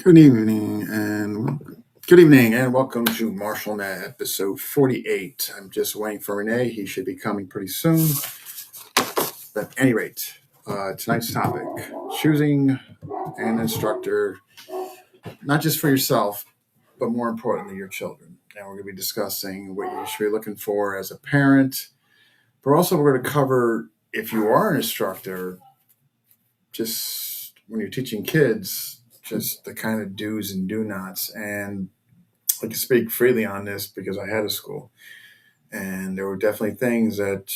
Good evening and welcome to MarshallNet episode 48. I'm just waiting for Renee. He should be coming pretty soon. But at any rate, tonight's topic, choosing an instructor, not just for yourself, but more importantly, your children. And we're going to be discussing what you should be looking for as a parent, but also we're going to cover if you are an instructor, just when you're teaching kids, just the kind of do's and do nots. And I can speak freely on this because I had a school, and there were definitely things that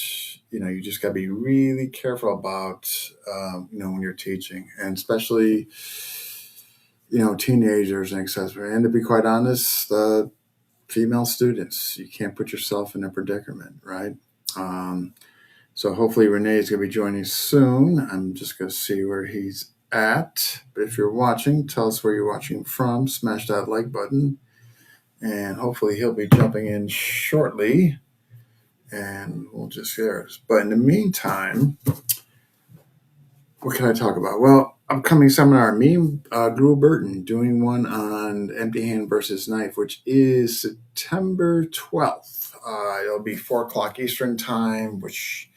you just got to be really careful about, when you're teaching, and especially teenagers and etc. And to be quite honest, female students, you can't put yourself in a predicament, right? Um, so hopefully Renee is going to be joining soon. I'm just going to see where he's at. But if you're watching, tell us where you're watching from. Smash that like button and hopefully he'll be jumping in shortly, and we'll just share it. But in the meantime, what can I talk about? Well, upcoming seminar, me and Drew Burton doing one on empty hand versus knife, which is September 12th. It'll be 4 o'clock Eastern time, which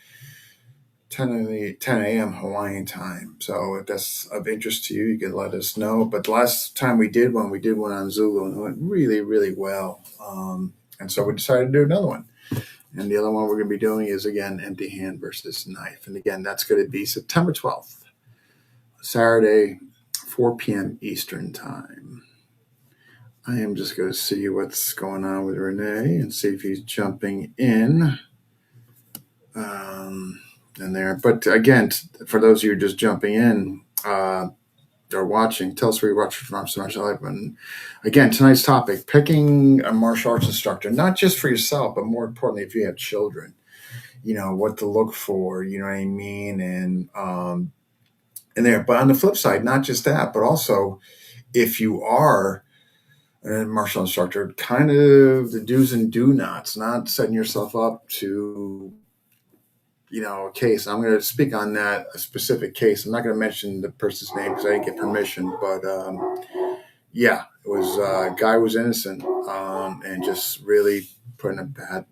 10 a.m. Hawaiian time. So if that's of interest to you, you can let us know. But the last time we did one on Zulu, and it went really, really well. And so we decided to do another one. And the other one we're going to be doing is, again, empty hand versus knife. And again, that's going to be September 12th, Saturday, 4 p.m. Eastern time. I am just going to see what's going on with Renee and see if he's jumping in. And there. But again, for those of you just jumping in or watching, tell us where you're watching from. And again, tonight's topic, picking a martial arts instructor, not just for yourself, but more importantly, if you have children, what to look for, you know what I mean? And there. But on the flip side, not just that, but also if you are a martial instructor, kind of the do's and do nots, not setting yourself up to a case. I'm going to speak on that, a specific case. I'm not going to mention the person's name because I didn't get permission, but yeah, it was a guy who was innocent and just really put in a bad,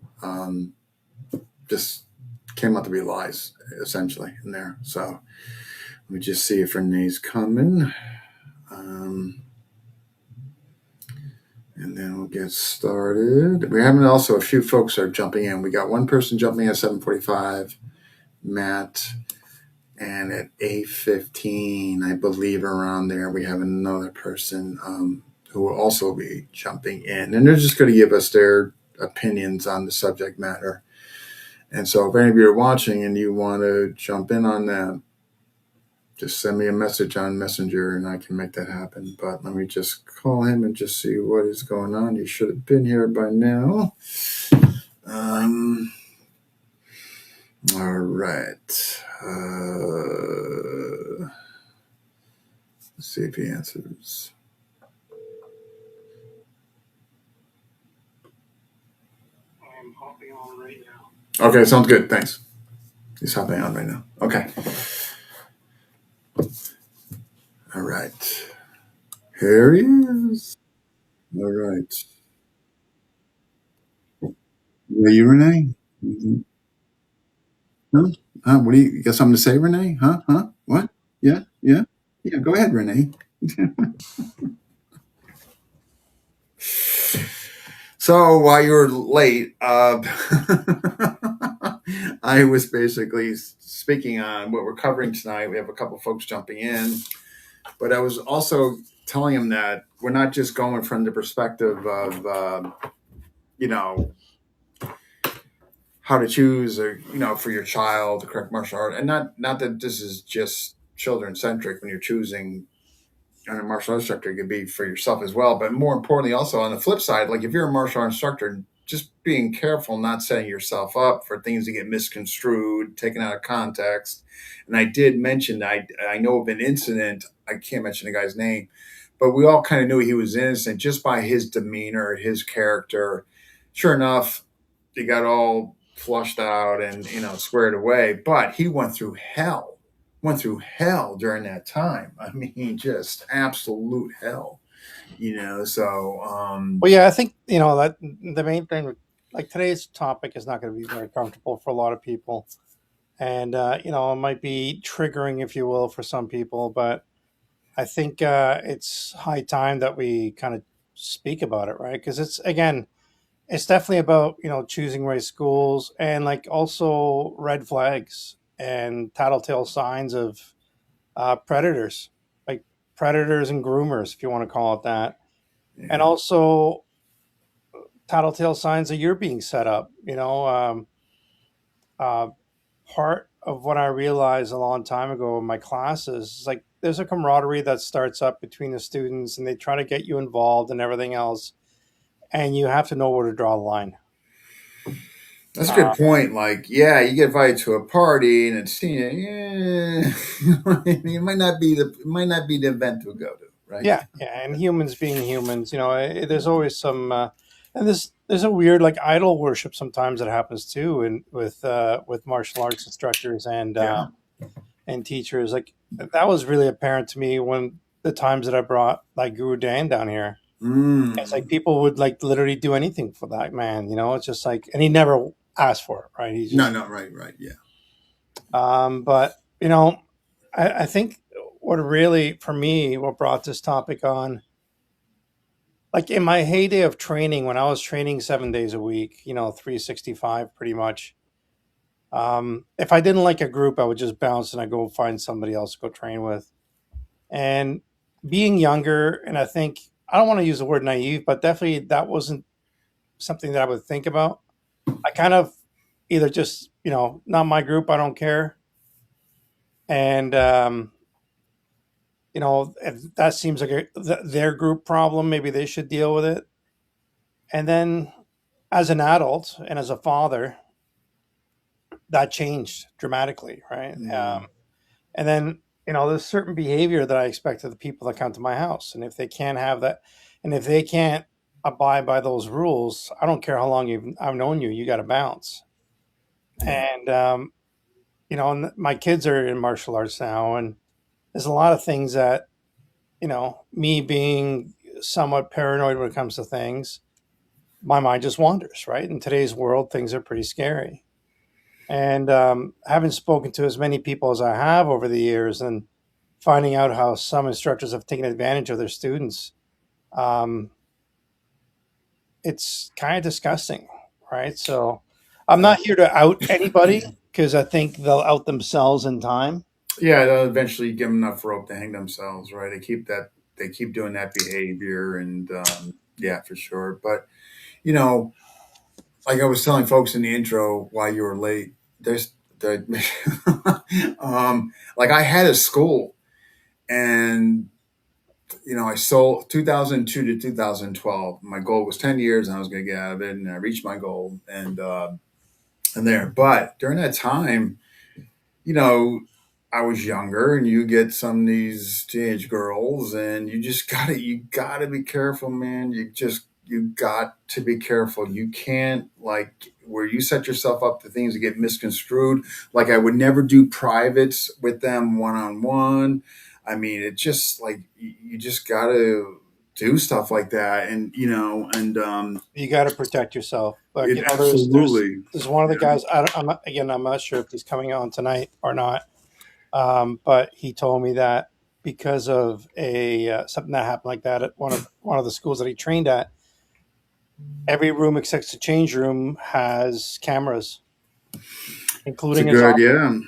just came out to be lies, essentially, in there. So let me just see if Renee's coming. And then we'll get started. We're having also a few folks are jumping in. We got one person jumping at 7:45, Matt. And at 8:15, I believe around there, we have another person who will also be jumping in. And they're just going to give us their opinions on the subject matter. And so if any of you are watching and you want to jump in on that, just send me a message on Messenger and I can make that happen. But let me just call him and just see what is going on. He should have been here by now. All right. Let's see if he answers. I'm hopping on right now. Okay, sounds good. Thanks. He's hopping on right now. Okay. All right. Here he is. All right. Are you Renee? Mm-hmm. Huh? What do you got something to say, Renee? Huh? Huh? What? Yeah? Yeah? Yeah, go ahead, Renee. So while you were late, I was basically speaking on what we're covering tonight. We have a couple folks jumping in, but I was also telling him that we're not just going from the perspective of, how to choose or, for your child the correct martial art. And not that this is just children centric when you're choosing and a martial arts instructor, it could be for yourself as well. But more importantly, also on the flip side, like if you're a martial arts instructor, just being careful, not setting yourself up for things to get misconstrued, taken out of context. And I did mention that I know of an incident. I can't mention the guy's name, but we all kind of knew he was innocent just by his demeanor, his character. Sure enough, he got all flushed out and squared away. But he went through hell during that time. I mean, just absolute hell. So Well, yeah, I think that the main thing, like today's topic, is not going to be very comfortable for a lot of people, and it might be triggering, if you will, for some people. But I think it's high time that we kind of speak about it, right? Because it's definitely about choosing right schools and like also red flags and tattletale signs of predators, like predators and groomers, if you want to call it that, and yeah. also tattletale signs that you're being set up. Uh, Part of what I realized a long time ago in my classes is like there's a camaraderie that starts up between the students, and they try to get you involved and everything else, and you have to know where to draw the line. That's a Uh, good point. Like, yeah, you get invited to a party and it's yeah, it might not be the event to go to, right? yeah, and humans being humans, there's always some, and there's a weird like idol worship sometimes that happens too, and with martial arts instructors Yeah. and teachers. Like that was really apparent to me when the times that I brought like Guru Dan down here. It's like Mm. people would like literally do anything for that man. It's just like, and he never asked for it, right? He No, just, no, right, right, yeah. but I think what really for me, what brought this topic on, like in my heyday of training, when I was training 7 days a week, 365 pretty much. If I didn't like a group, I would just bounce and I go find somebody else to go train with. And being younger, and I think I don't want to use the word naive, but definitely that wasn't something that I would think about. I kind of either just, not my group, I don't care. And, if that seems like their group problem, maybe they should deal with it. And then as an adult and as a father, that changed dramatically, right? Mm. And then, there's certain behavior that I expect of the people that come to my house. And if they can't have that, and if they can't abide by those rules, I don't care how long I've known you, you got to bounce. Yeah. And, and my kids are in martial arts now. And there's a lot of things that, me being somewhat paranoid when it comes to things, my mind just wanders, right? In today's world, things are pretty scary. And having spoken to as many people as I have over the years and finding out how some instructors have taken advantage of their students, um, it's kind of disgusting, right? So I'm Uh, not here to out anybody because I think they'll out themselves in time. yeah, they'll eventually give them enough rope to hang themselves, right? They keep doing that behavior, and yeah, for sure. But you know, like I was telling folks in the intro why you were late, there's the like I had a school, and I sold 2002 to 2012. My goal was 10 years, and I was going to get out of it, and I reached my goal, and there. But during that time, you know, I was younger, and you get some of these teenage girls, and you gotta be careful, man. You got to be careful. You can't like where you set yourself up to things to get misconstrued. Like I would never do privates with them one on one. I mean, it just like you just gotta do stuff like that, and You got to protect yourself. Like it there's absolutely. there's one of the guys. I'm not sure if he's coming on tonight or not. But he told me that because of a something that happened like that at one of the schools that he trained at, every room except the change room has cameras, It's a including his good, office, yeah.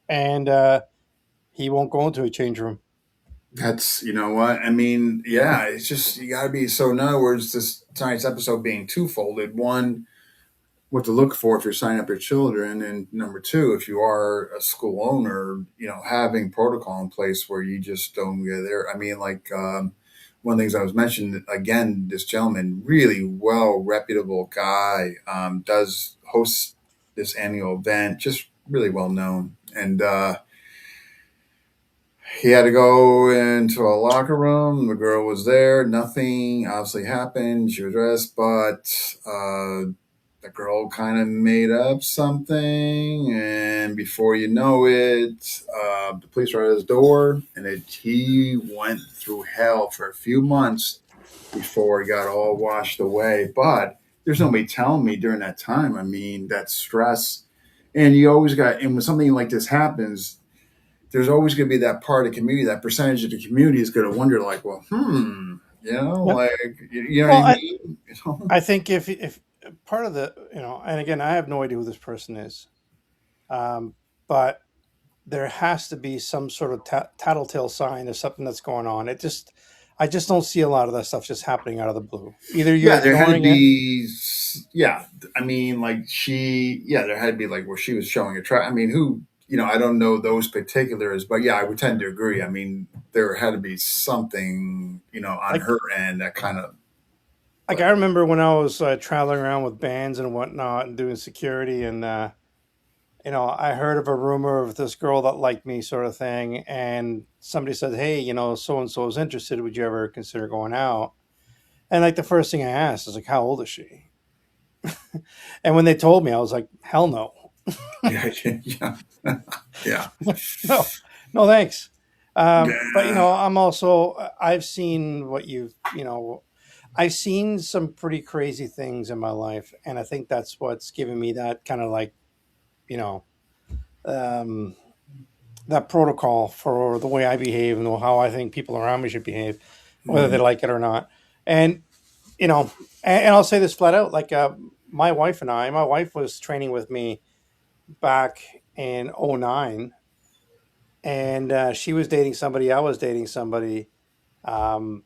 and he won't go into a change room. That's what I mean. Yeah, it's just you gotta be. So in other words, this tonight's episode being twofolded: one, what to look for if you're signing up your children, and number two, if you are a school owner, having protocol in place where you just don't get there. I mean, like one of the things I was mentioning again, this gentleman, really well reputable guy, does host this annual event, just really well known, and he had to go into a locker room. The girl was there. Nothing obviously happened. She was dressed, but the girl kind of made up something. And before you know it, the police were at his door, and he went through hell for a few months before it got all washed away. But there's nobody telling me during that time. I mean, that stress, and you always got, and when something like this happens, there's always going to be that part of the community, that percentage of the community is going to wonder, like, well, Yeah. like, you know what Well, I mean? You know? I think if part of the, and again, I have no idea who this person is, um, but there has to be some sort of tattletale sign of something that's going on. I just don't see a lot of that stuff just happening out of the blue. Either you're Yeah, there had to ignoring it, be, yeah. I mean, like yeah, there had to be like where she was showing a track. I mean, I don't know those particulars, but yeah, I would tend to agree. I mean, there had to be something, on like her end that kind of, like I but remember when I was traveling around with bands and whatnot and doing security, and I heard of a rumor of this girl that liked me, sort of thing, and somebody said, "Hey, so and so is interested. Would you ever consider going out?" And like the first thing I asked is like, "How old is she?" And when they told me, I was like, "Hell no, yeah, yeah, yeah, no, no, thanks." But yeah. I'm also I've seen I've seen some pretty crazy things in my life, and I think that's what's given me that kind of like you know um, that protocol for the way I behave and how I think people around me should behave, whether they Mm, like it or not. And you know, and I'll say this flat out: like my wife was training with me back in '09, and she was dating somebody, I was dating somebody. Um,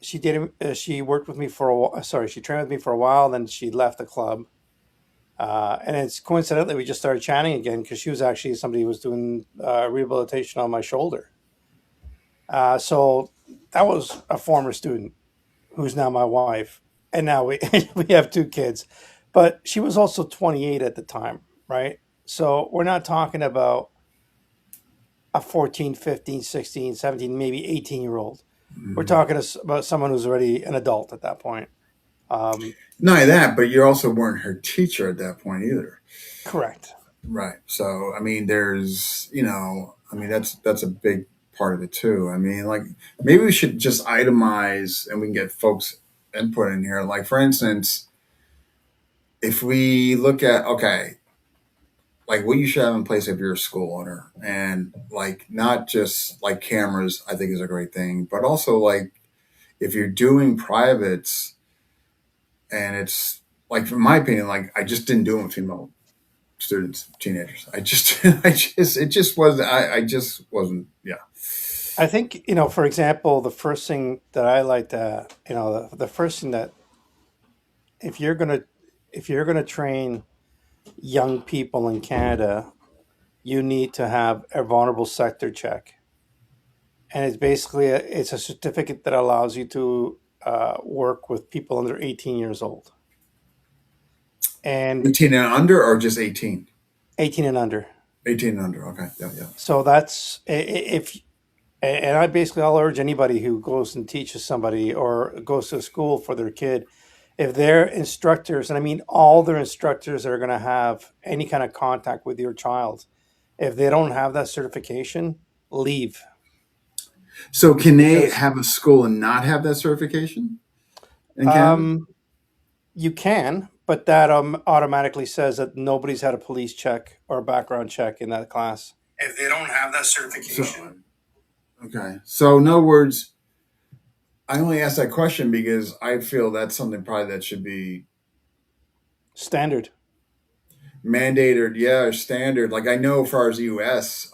she worked with me for sorry, she trained with me for a while, then she left the club. And it's coincidentally we just started chatting again because she was actually somebody who was doing rehabilitation on my shoulder. So that was a former student who's now my wife, and now we we have two kids. But she was also 28 at the time, right? So we're not talking about a 14, 15, 16, 17, maybe 18-year-old. We're mm. talking about someone who's already an adult at that point. Um, Not only that, but you also weren't her teacher at that point either. Correct. Right. So, I mean, I mean, that's a big part of it too. I mean, like maybe we should just itemize and we can get folks input in here. Like, for instance, if we look at, okay, like what you should have in place if you're a school owner and like not just like cameras, I think is a great thing, but also like if you're doing privates and it's like, in my opinion, like I just didn't do them with female students, teenagers. It just wasn't. I just wasn't. Yeah. I think, for example, the first thing that I like to, the first thing that if you're gonna if you're gonna train young people in Canada, you need to have a vulnerable sector check, and it's a certificate that allows you to work with people under 18 years old and 18 and under, or just 18? 18 and under. 18 and under. Okay. Yeah. Yeah. So that's if and I'll urge anybody who goes and teaches somebody or goes to a school for their kid, if their instructors, and I mean all their instructors that are going to have any kind of contact with your child, if they don't have that certification, leave. So can they Because have a school and not have that certification in Canada? um, you can, but that automatically says that nobody's had a police check or a background check in that class. If they don't have that So certification, okay. So in other words, I only asked that question because I feel that's something probably that should be standard. mandated, yeah, or standard. Like I know, as far as the U.S.,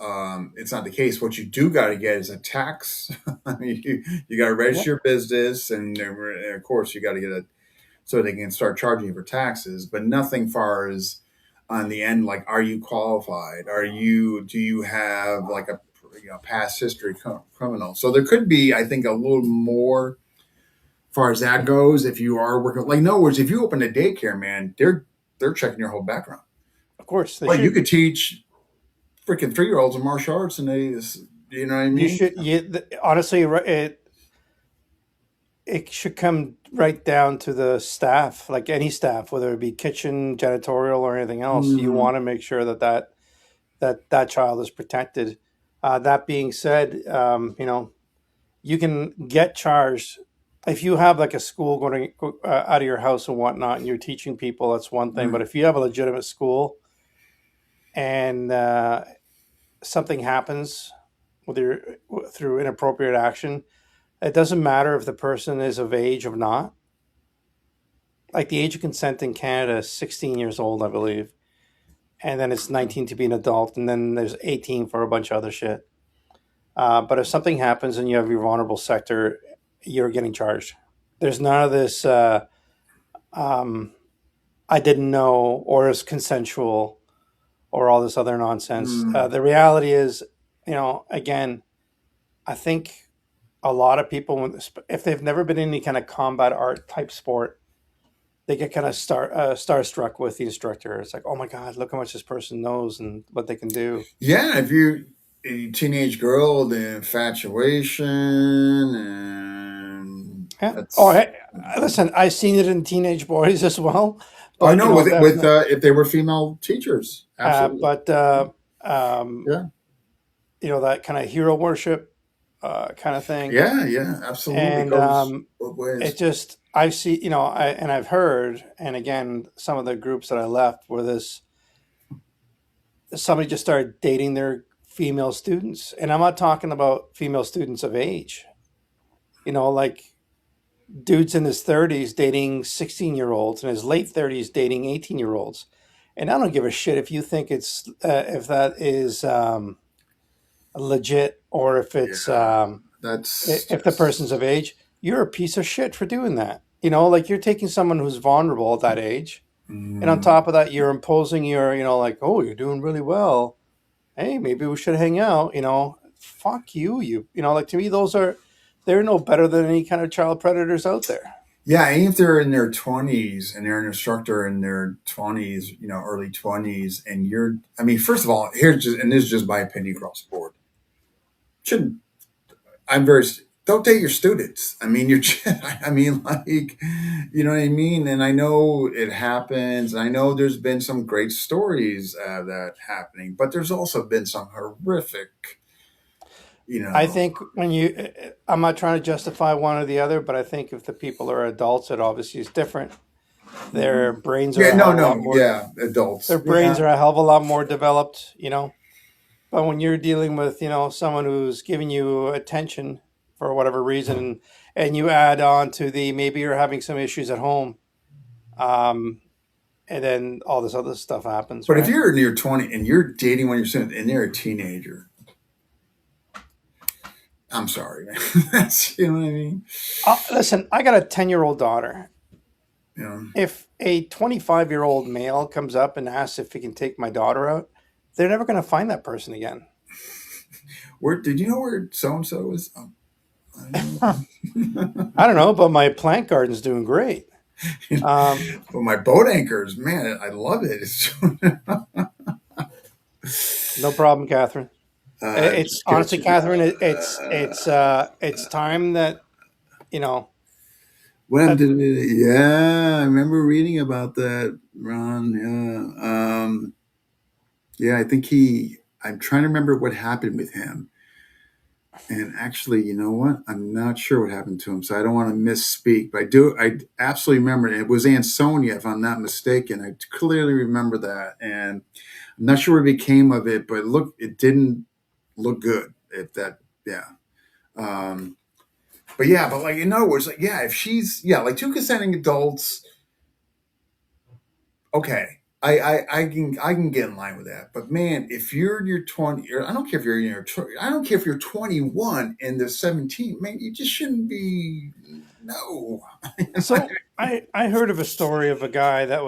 it's not the case. What you do got to get is a tax. I mean, you got to Yep, register your business, and of course, you got to get a so they can start charging you for taxes. But nothing far as on the end, like, are you qualified? Do you have like a past history criminal? So there could be, I think, a little more far as that goes. If you are working, like, in other words, if you open a daycare, man, they're checking your whole background. of course they Well, you should. could teach freaking 3-year-olds in martial arts, and you know what I You mean? should. Honestly, it should come right down to the staff, like any staff, whether it be kitchen, janitorial, or anything else. You Mm, want to make sure that child is protected. That being said, you can get charged if you have like a school going out of your house and whatnot, and you're teaching people, that's one thing. Right. But if you have a legitimate school and something happens with your through inappropriate action, it doesn't matter if the person is of age or not. Like the age of consent in Canada is 16 years old, I believe, and then it's 19 to be an adult, and then there's 18 for a bunch of other shit. But if something happens and you have your vulnerable sector, you're getting charged. There's none of this. Um, I didn't know, or is consensual, or all this other nonsense. Mm. The reality is, again, I think a lot of people, if they've never been in any kind of combat art type sport, they get kind of starstruck with the instructor. It's like, oh my god, look how much this person knows and what they can do. Yeah, if you a teenage girl, the infatuation, and Yeah. Oh, that's. hey, listen, I've seen it in teenage boys as well, Oh, I but know with definitely. if they were female teachers, absolutely. But um, Yeah, that kind of hero worship kind of thing, yeah, yeah, absolutely. and Goes both it ways. just I see, and I've heard, and again, some of the groups that I left where this somebody just started dating their female students, and I'm not talking about female students of age, like dudes in his 30s dating 16-year-olds and his late 30s dating 18-year-olds. And I don't give a shit if you think if that is legit, or if it's Yeah, that's if the person's just. of age. You're a piece of shit for doing that. Like you're taking someone who's vulnerable at that age, and on Mm, top of that, you're imposing your, like, oh, you're doing really well. Hey, maybe we should hang out. Fuck you. Like, to me, they're no better than any kind of child predators out there. yeah, and if they're in their 20s and they're an instructor in their 20s, early 20s, and you're, I mean, first of all, here's just, and this is just my opinion across the board. Should I'm very don't date your students. I mean, you're. I mean, like, you know what I mean. And I know it happens. And I know there's been some great stories that happening, but there's also been some horrific. You I know. think I'm not trying to justify one or the other, but I think if the people are adults, it obviously is different. Their brains are Yeah. a No. hell of a lot No. more. Yeah. Their Adults. brains Yeah. are a hell of a lot more developed. But when you're dealing with, someone who's giving you attention for whatever reason, and you add on to the maybe you're having some issues at home, um, and then all this other stuff happens, But if right? you're in your 20 and you're dating when you're student and they're a teenager, I'm sorry, man. That's you know what I mean. Listen, I got a 10-year-old daughter. You know. If a 25-year-old male comes up and asks if he can take my daughter out, they're never going to find that person again. Where did you know where so and so is? I I don't don't know. know, but my plant garden's doing great. Um, Well, my boat anchors, man, I love it. It's no problem, Catherine. It's just honestly, catching. Catherine, it's time that you know When that did it? Yeah, I remember reading about that, Ron. Yeah, yeah. I think he. I'm trying to remember what happened with him. And actually, you know what? I'm not sure what happened to him, so I don't want to misspeak. But I do. I absolutely remember it. It was Aunt Sonia, if I'm not mistaken. I clearly remember that, and I'm not sure what became of it. But look, it didn't look good. If that, yeah. Um, but yeah, but like in other words, like yeah, if she's like two consenting adults, okay, I can get in line with that. But man, if you're in your 20, or I don't care if you're in your I don't care if you're 21 and they're 17, man, you just shouldn't be. No. So I heard of a story of a guy that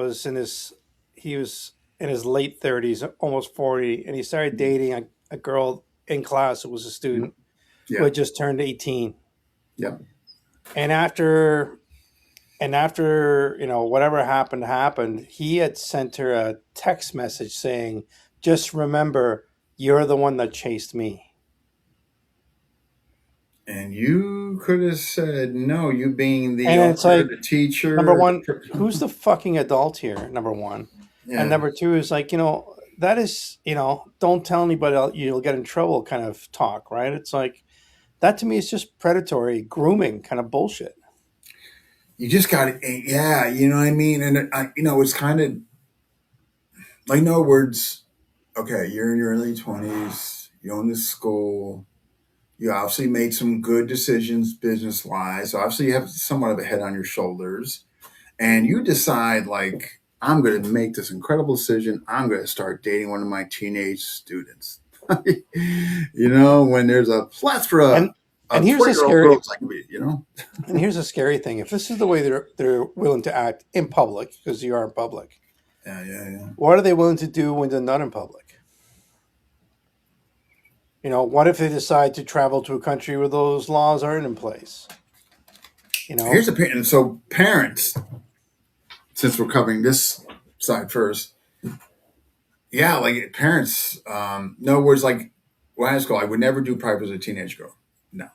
he was in his late 30s, almost 40, and he started dating a girl in class who was a student who Yeah, had just turned 18. yeah, And after whatever happened, he had sent her a text message saying, just remember, you're the one that chased me. and you could have said no. You being the And it's author, like, the number teacher, one, who's the fucking adult here? Number one. And yeah. number two is like, that is, don't tell anybody else, you'll get in trouble kind of talk, right? It's like, that to me is just predatory grooming kind of bullshit. you just got to, yeah, you know what I mean? And it's kind of like, no words. Okay, you're in your early 20s, you own this school, you obviously made some good decisions business wise. So obviously, you have somewhat of a head on your shoulders, and you decide, like, I'm going to make this incredible decision. I'm going to start dating one of my teenage students. When there's a plethora And and of here's a 20-year-old scary girls I can be. and here's a scary thing. If this is the way they're willing to act in public, because you are in public, Yeah, yeah, yeah. what are they willing to do when they're not in public? What if they decide to travel to a country where those laws aren't in place? You Here's know, the parent. So parents, since we're covering this side first, yeah, like parents, no words like when I was school, I would never do private as a teenage girl. No,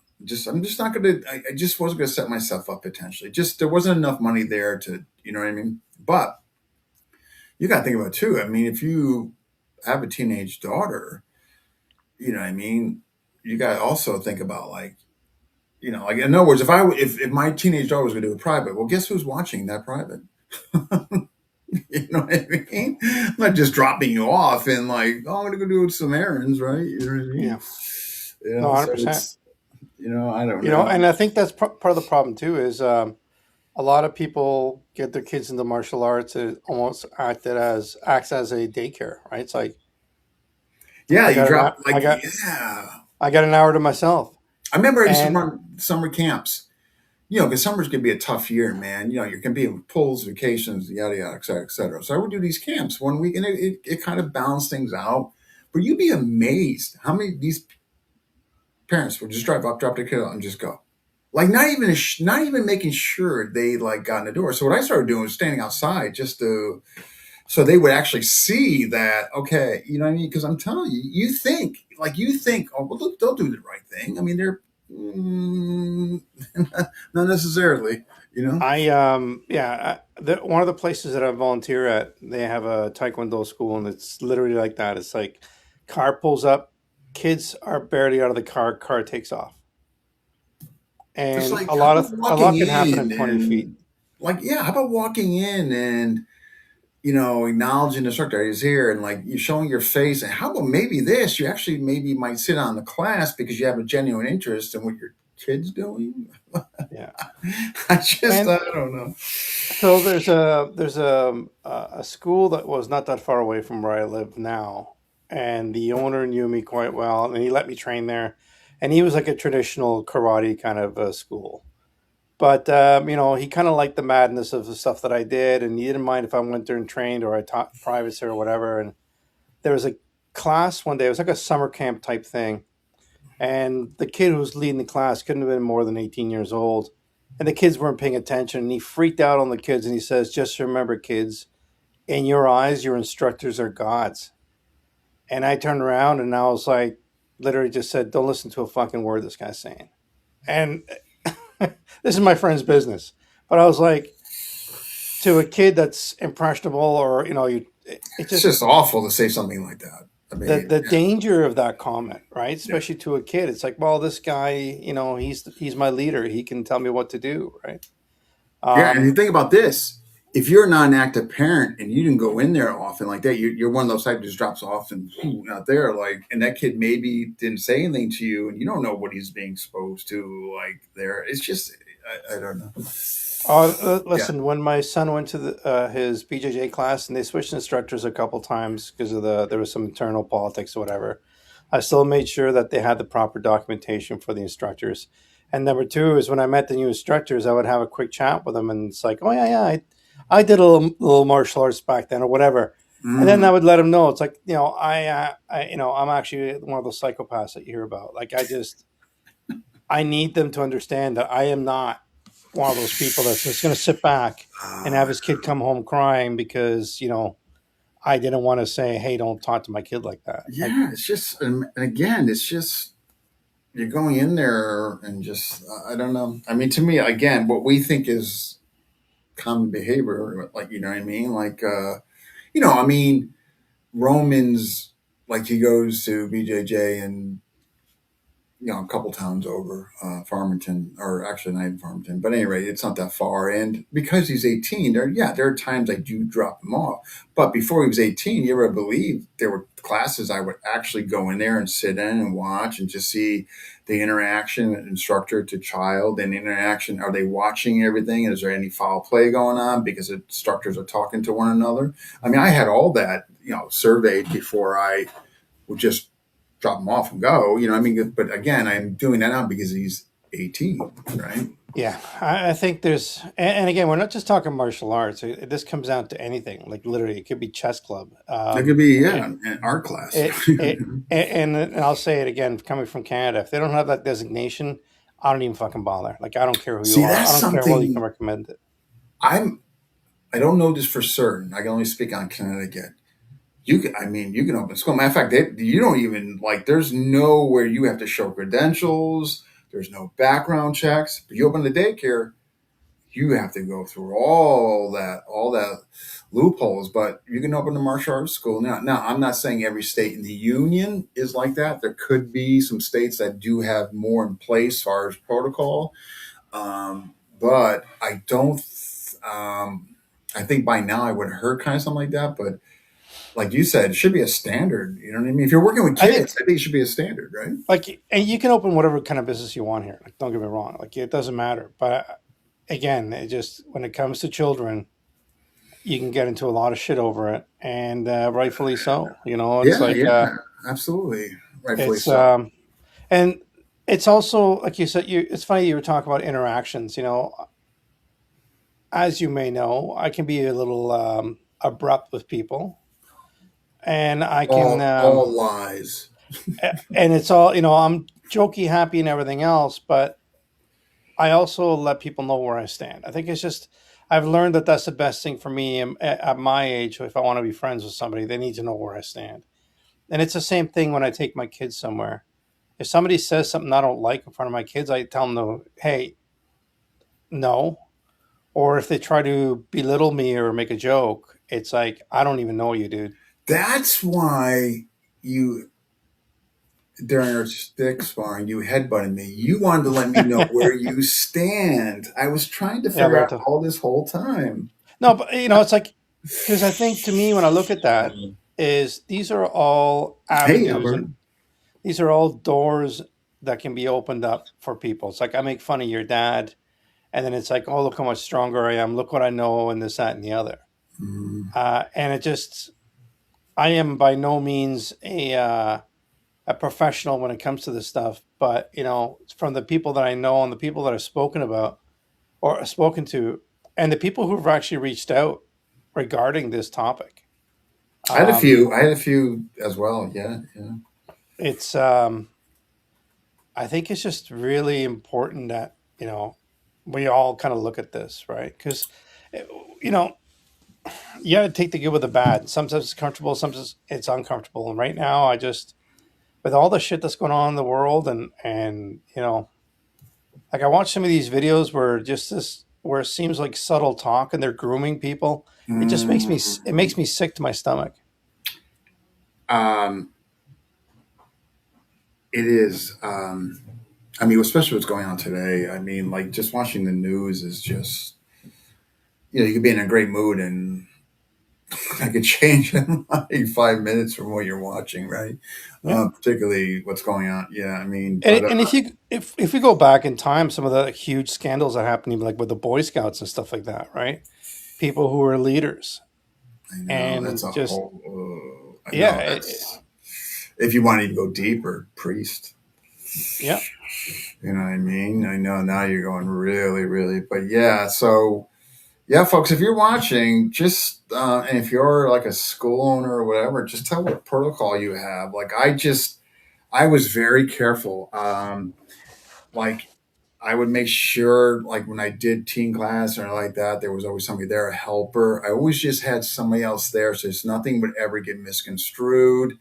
I'm just not gonna. I just wasn't gonna set myself up potentially. Just there wasn't enough money there to, you know what I mean. But you got to think about it too. I mean, if you have a teenage daughter, you know what I mean. You got to also think about, like, like, in other words, if my teenage daughter was gonna do a private, well, guess who's watching that private? You know what I mean? I'm not just dropping you off and, like, oh, I'm gonna go do some errands, right? You know what I mean? yeah, no, So 100%. it's, I don't know. And I think that's part of the problem too. Is a lot of people get their kids into martial arts. It almost acts as a daycare, right? It's like Yeah, I you got an drop, hou- like, yeah. I got an hour to myself, I remember I used to and run summer camps. Because summer's gonna be a tough year, man. You're gonna be in pools, vacations, yada yada, et cetera, et cetera. So I would do these camps one week, and it kind of balanced things out. But you'd be amazed how many of these parents would just drive up, drop their kid out, and just go. Like, not even making sure they, like, got in the door. So what I started doing was standing outside just to so they would actually see that. Okay, you know what I mean? Because I'm telling you, you think, oh, well, look, they'll do the right thing. I mean, they're mm, not necessarily, you know. one of the places that I volunteer at, they have a taekwondo school, and it's literally like that. It's like car pulls up, kids are barely out of the car takes off, Just and like, a how lot about of a walking lot can happen in in 20 feet. and, like, yeah, how about walking in and, acknowledging the instructor is here, and, like, you showing your face, and how about maybe this? You actually maybe might sit on the class because you have a genuine interest in what your kid's doing. Yeah, I and don't know. so there's a school that was not that far away from where I live now, and the owner knew me quite well, and he let me train there, and he was like a traditional karate kind of school. But he kind of liked the madness of the stuff that I did, and he didn't mind if I went there and trained or I taught privates or whatever. And there was a class one day; it was like a summer camp type thing, and the kid who was leading the class couldn't have been more than 18 years old, and the kids weren't paying attention. And he freaked out on the kids, and he says, "Just remember, kids, in your eyes, your instructors are gods." And I turned around and I was like, literally just said, "Don't listen to a fucking word this guy's saying." And this is my friend's business, but I was like, to a kid that's impressionable, or it It's just just awful to say something like that. I mean, the danger of that comment, right? yeah. Especially to a kid, it's like, well, this guy, he's my leader, he can tell me what to do, right? Yeah, and you um think about this. If you're not an active parent and you didn't go in there often like that, you're one of those type that just drops off and out there, like, and that kid maybe didn't say anything to you, and you don't know what he's being exposed to, like, there. It's just, I don't know. Yeah. Listen, when my son went to his BJJ class and they switched instructors a couple times because there was some internal politics or whatever, I still made sure that they had the proper documentation for the instructors. And number two is when I met the new instructors, I would have a quick chat with them, and it's like, oh yeah, I did a little martial arts back then or whatever. And then I Mm. would let them know it's like, I'm actually one of those psychopaths that you hear about. Like, I need them to understand that I am not one of those people that's just going to sit back and have Uh, his kid come home crying because I didn't want to say, hey, don't talk to my kid like that. Like, yeah, it's just, and again, it's just, you're going in there and just, I don't know. I mean, to me, again, what we think is common behavior, like, you know what I mean? Like, I mean, Romans, like, he goes to BJJ and a couple towns over, Farmington, or actually not even Farmington, but anyway, it's not that far. And because he's 18, there are times I do drop him off. But before he was 18, you ever believe there were classes I would actually go in there and sit in and watch and just see the interaction, instructor to child, and interaction. Are they watching everything? Is there any foul play going on because the instructors are talking to one another? I mean, I had all that, surveyed before I would just drop him off and go. I mean, but again, I'm doing that now because he's 18, right? Yeah, I think there's, and again, we're not just talking martial arts. This comes down to anything. Like literally, it could be chess club. That could be, It, an art class. it, and I'll say it again, coming from Canada, if they don't have that designation, I don't even fucking bother. Like, I don't care who you See, are. that's I don't care what you can something recommend it. I'm. I don't know this for certain. I can only speak on Connecticut. I mean, you can open school. Matter of fact, you don't even like. There's nowhere you have to show credentials. There's no background checks. But you open the daycare, you have to go through all that loopholes. But you can open a martial arts school now. I'm not saying every state in the union is like that. There could be some states that do have more in place as far as protocol. But I don't. I think by now I would have heard kind of something like that. But like you said, it should be a standard. You know what I mean? If you're working with I think kids, I think it should be a standard, right? like, and you can open whatever kind of business you want here. Like, don't get me wrong. Like, it doesn't matter. But again, it just when it comes to children, you can get into a lot of shit over it, and rightfully so. It's Yeah, like yeah, absolutely. Rightfully it's so. and it's also like you said. It's funny you were talking about interactions. As you may know, I can be a little abrupt with people, and I can, All lies. and it's all I'm jokey, happy, and everything else, but I also let people know where I stand. I think it's just I've learned that that's the best thing for me at my age. If I want to be friends with somebody, they need to know where I stand. And it's the same thing when I take my kids somewhere. If somebody says something I don't like in front of my kids, I tell them, no, hey, no. Or if they try to belittle me or make a joke, it's like, I don't even know you, dude. That's why you during our stick sparring, you headbutted me. You wanted to let me know where you stand. I was trying to Yeah, figure out Alberto. all this whole time. No, but it's like, because I think to me, when I look at that, is these are all Hey, avenues Albert. and these are all doors that can be opened up for people. It's like I make fun of your dad, and then it's like, oh, look how much stronger I am. Look what I know, and this, that, and the other. Mm. And it just, I am by no means a professional when it comes to this stuff, but from the people that I know and the people that I've spoken about or spoken to, and the people who've actually reached out regarding this topic, I had a um, few. I had a few as well. Yeah, yeah. it's I think it's just really important that we all kind of look at this, right? Because you know you got to take the good with the bad. Sometimes it's comfortable, sometimes it's uncomfortable. And right now, I just with all the shit that's going on in the world, and like I watch some of these videos where just this where it seems like subtle talk and they're grooming people. It just makes Mm. me sick to my stomach. Um, it is. I mean, especially what's going on today. I mean, like just watching the news is just you could be in a great mood and I could change in like 5 minutes from what you're watching, right? Yeah. Particularly what's going on. Yeah, I mean, but And if we go back in time, some of the huge scandals that happened, even like with the Boy Scouts and stuff like that, right? People who were leaders I know that's and a just whole. I yeah, know that's if you want to go deeper, priest. yeah. You know what I mean? I know now you're going really, really, but yeah. So yeah, folks, if you're watching, just and if you're like a school owner or whatever, just tell what protocol you have. Like I was very careful. Like I would make sure, like when I did teen class or like that, there was always somebody there, a helper. I always just had somebody else there, so nothing would ever get misconstrued.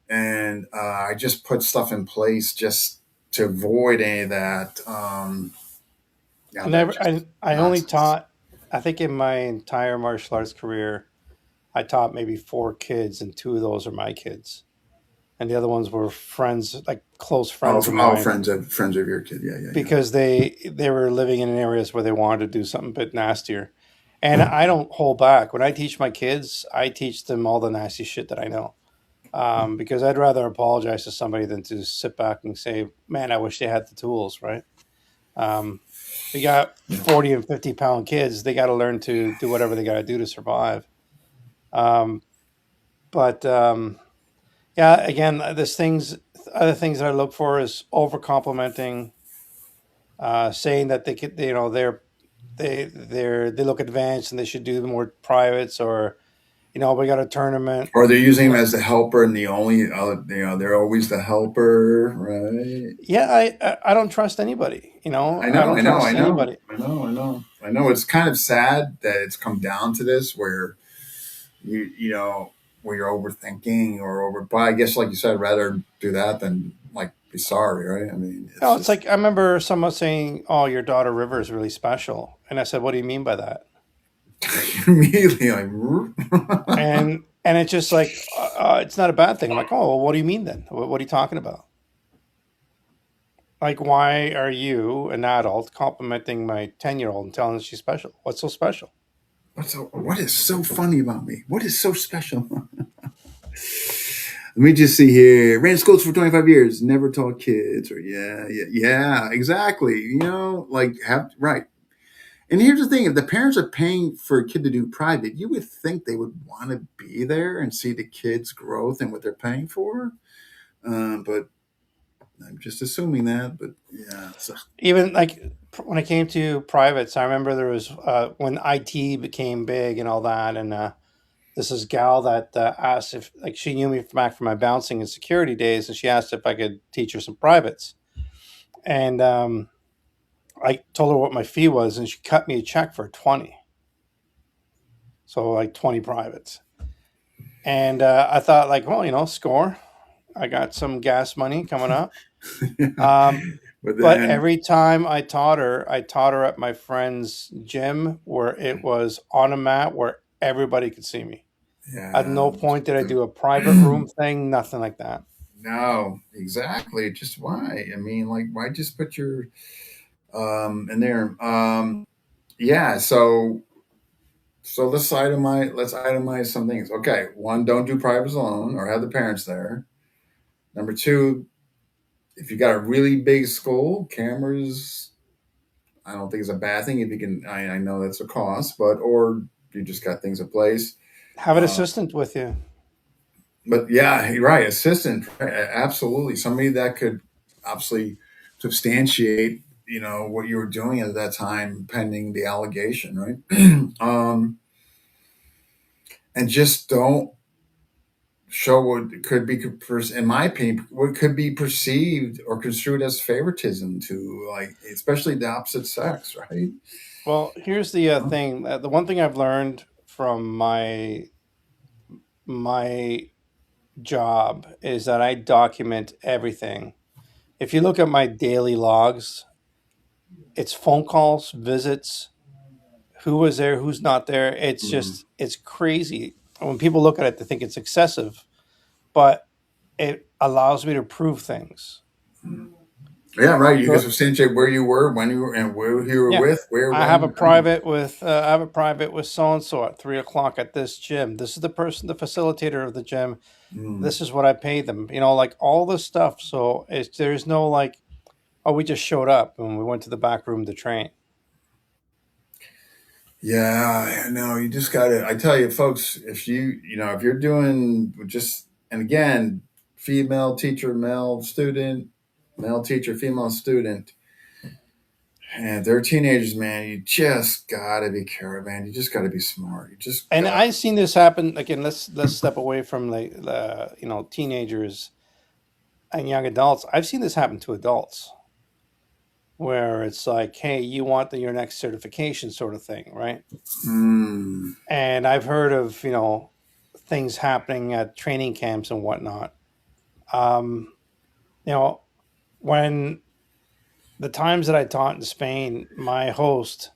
And I just put stuff in place just to avoid any of that. I That never. just I only nonsense. taught. I think in my entire martial arts career, I taught maybe four kids, and two of those are my kids. and the other ones were friends, like close Oh, friends of mine, friends of your kid. Yeah, yeah, yeah. because they were living in areas where they wanted to do something a bit nastier. And I don't hold back when I teach my kids. I teach them all the nasty shit that I know, because I'd rather apologize to somebody than to sit back and say, "Man, I wish they had the tools." Right? Um, we got Yeah. 40 and 50 pound kids. They got to learn to do whatever they got to do to survive. Um, but yeah, again, there's things. Other things that I look for is over complimenting, saying that they could, they look advanced and they should do more privates, or we got a tournament. Or they're using him as the helper and the only, they're always the helper, right? Yeah, I don't trust anybody. I I know, don't I know, I trust know, anybody. I know, I know, I know. It's kind of sad that it's come down to this where you know where you're overthinking or over. But I guess, like you said, rather do that than like be sorry, right? I mean, it's No, it's just like I remember someone saying, "Oh, your daughter River is really special," and I said, "What do you mean by that?" immediately like, And it's just like, it's not a bad thing. I'm like, "Oh, well, what do you mean then? What are you talking about? Like, why are you, an adult, complimenting my 10-year-old and telling her she's special? What's so special?" what is so funny about me? What is so special? Let me just see here. Ran schools for 25 years, never taught kids, or yeah, yeah, yeah, exactly. Like have right. And here's the thing: if the parents are paying for a kid to do private, you would think they would want to be there and see the kid's growth and what they're paying for. But I'm just assuming that. But yeah, so, Even like when it came to privates, I remember there was, when IT became big and all that, and this is gal that asked if, like, she knew me back from my bouncing and security days, and she asked if I could teach her some privates. And I told her what my fee was, and she cut me a check for 20. So like 20 privates. And I thought, like, well, score. I got some gas money coming up. yeah. Um, But but then every time I taught her at my friend's gym where it was on a mat where everybody could see me. At yeah, no point did I do a private room thing, nothing like that. no, exactly. Just why? I mean, like, why just put your in there? Yeah. So let's itemize some things. Okay, one, don't do privates alone or have the parents there. Number two, if you got a really big school, cameras, I don't think it's a bad thing if you can. I know that's a cost, but or you just got things in place. Have an Uh, assistant with you. but yeah, you're right, assistant, absolutely, somebody that could obviously substantiate, what you were doing at that time, pending the allegation, right? And just don't show what could be, in my opinion, what could be perceived or construed as favoritism to, like, especially the opposite sex, right? Well, here's the thing. The one thing I've learned from my job is that I document everything. If you look at my daily logs, it's phone calls, visits, who was there, who's not there. It's Mm. just, it's crazy. When people look at it, they think it's excessive, but it allows me to prove things. Yeah, right. You can So, substantiate where you were, when you were, and where you were yeah, with, where, I have a when, right? private with I have a private with so and so at 3 o'clock at this gym. This is the person, the facilitator of the gym. Mm. This is what I pay them. Like all this stuff. So there's no like, oh, we just showed up and we went to the back room to train. Yeah, I know. You just got to, I tell you, folks, if you're doing just, and again, female teacher, male student, male teacher, female student, and they're teenagers, man, you just got to be careful, man. You just got to be smart. You just And got, I've seen this happen. Again, let's step away from the teenagers and young adults. I've seen this happen to adults where it's like, hey, you want your next certification sort of thing, right? mm, And I've heard of things happening at training camps and whatnot. Um, you know, when the times that I taught in Spain, my host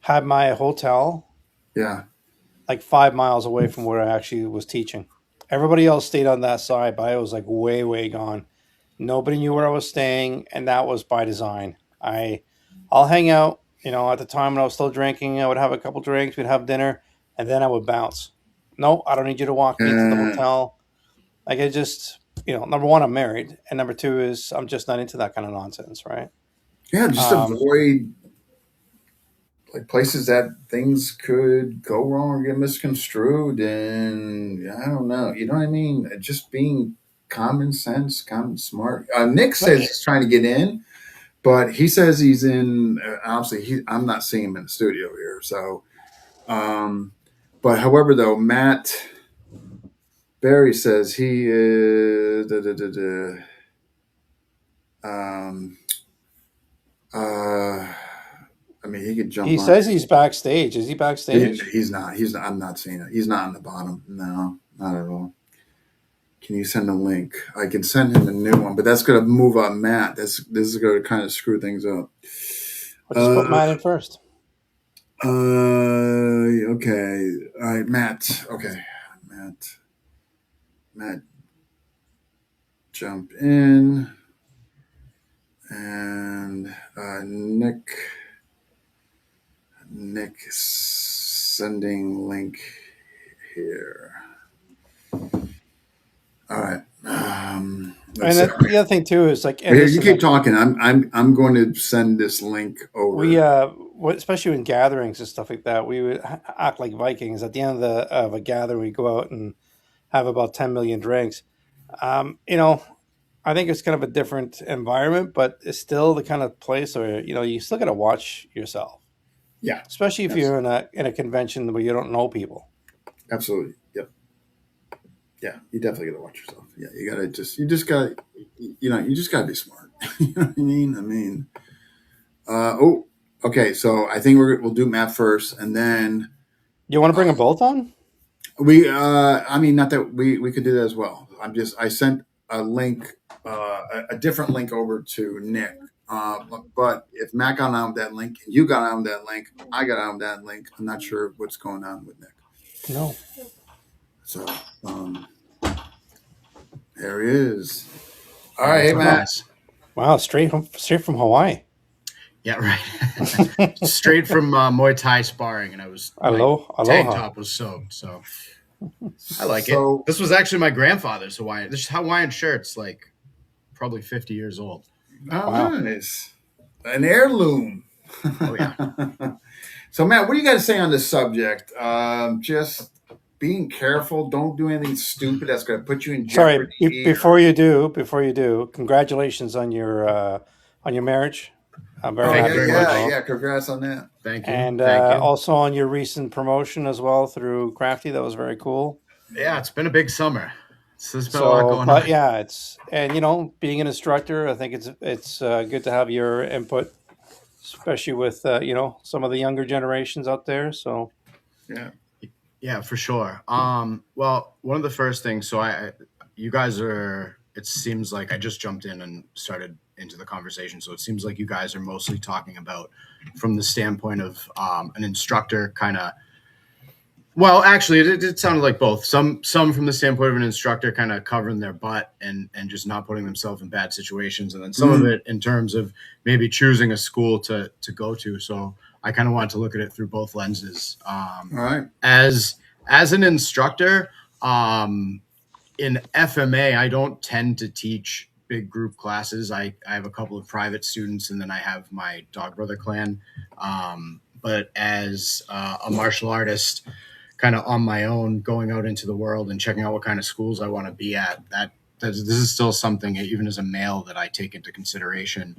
had my hotel yeah. like 5 miles away from where I actually was teaching Everybody else stayed on that side, but I was like way gone. Nobody knew where I was staying, and that was by design. I'll hang out. At the time when I was still drinking, I would have a couple drinks, we'd have dinner, and then I would bounce. No, I don't need you to walk me to the Uh, hotel. Like I just, number one, I'm married, and number two is I'm just not into that kind of nonsense, right? yeah, just Um, avoid like places that things could go wrong or get misconstrued, and I don't know. You know what I mean? Just being common sense, common smart. Nick says but he's trying to get in, but he says he's in. Obviously, I'm not seeing him in the studio here. So, um, but however, though, Matt Barry says he is. Um, uh, I mean, he could jump he on. says he's backstage. Is he backstage? He's not. He's not. I'm not seeing it. He's not on the bottom. No, not at all. Can you send a link? I can send him a new one, but that's going to move up Matt. This is going to kind of screw things up. I'll just put Uh, Matt in first. okay. All right, Matt. Okay, Matt. Matt, jump in, and Nick sending link here. All right. Let's And see. the other thing too is like, and Here, this you is keep talking. I'm going to send this link we over. especially in gatherings and stuff like that, we would act like Vikings. At the end of a gathering, we go out and have about 10 million drinks. Um, you know, I think it's kind of a different environment, but it's still the kind of place where you still got to watch yourself, Yeah. especially if Yes. you're in a convention where you don't know people. Absolutely. Yep. Yeah. You definitely got to watch yourself. Yeah. You just got you just got to be smart. You know what I mean? Okay. So I think we'll do Matt first, and then You want to bring uh, them both on? I mean, not that we could do that as well. I sent a link, a different link over to Nick. But if Matt got on with that link and you got on with that link, I got on with that link. I'm not sure what's going on with Nick. No. So there he is. All right, What's hey up, Matt. guys? Wow, straight from Hawaii. Yeah, right. Straight from Muay Thai sparring, and my tank Aloha. top was soaked. So I like So it. This was actually my grandfather's Hawaiian. This Hawaiian shirt's like probably 50 years old. Wow. nice, an heirloom. Oh yeah. So Matt, what do you got to say on this subject? Just being careful. Don't do anything stupid that's going to put you in Sorry, jeopardy. before you do, congratulations on your marriage. I'm very Thank you happy very for you, much. Bob. Congrats on that. Thank you. And Thank you. also on your recent promotion as well through Crafty. That was very cool. Yeah, it's been a big summer. So there's been a lot So, going but on. yeah, being an instructor, I think it's good to have your input, especially with some of the younger generations out there. So, Yeah. Yeah, for sure. Well, one of the first things, you guys are, it seems like I just jumped in and started into the conversation. So it seems like you guys are mostly talking about from the standpoint of an instructor kind of, well, actually it sounded like both. Some from the standpoint of an instructor kind of covering their butt and just not putting themselves in bad situations. And then some of it in terms of maybe choosing a school to go to. So I kind of want to look at it through both lenses. All right. As an instructor, in FMA, I don't tend to teach big group classes. I have a couple of private students, and then I have my Dog Brother clan. But as a martial artist, kind of on my own, going out into the world and checking out what kind of schools I want to be at, this is still something, even as a male, that I take into consideration.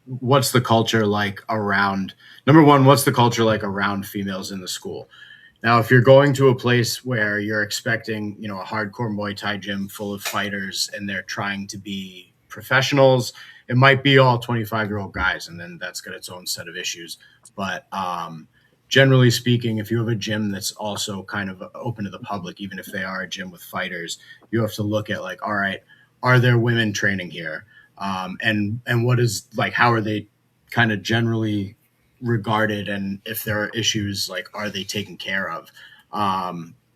What's the culture like around, number one, what's the culture like around females in the school? Now, if you're going to a place where you're expecting, a hardcore Muay Thai gym full of fighters and they're trying to be professionals, it might be all 25-year-old guys, and then that's got its own set of issues. But generally speaking, if you have a gym that's also kind of open to the public, even if they are a gym with fighters, you have to look at like, all right, are there women training here? And what is like, how are they kind of generally regarded, and if there are issues, like, are they taken care of?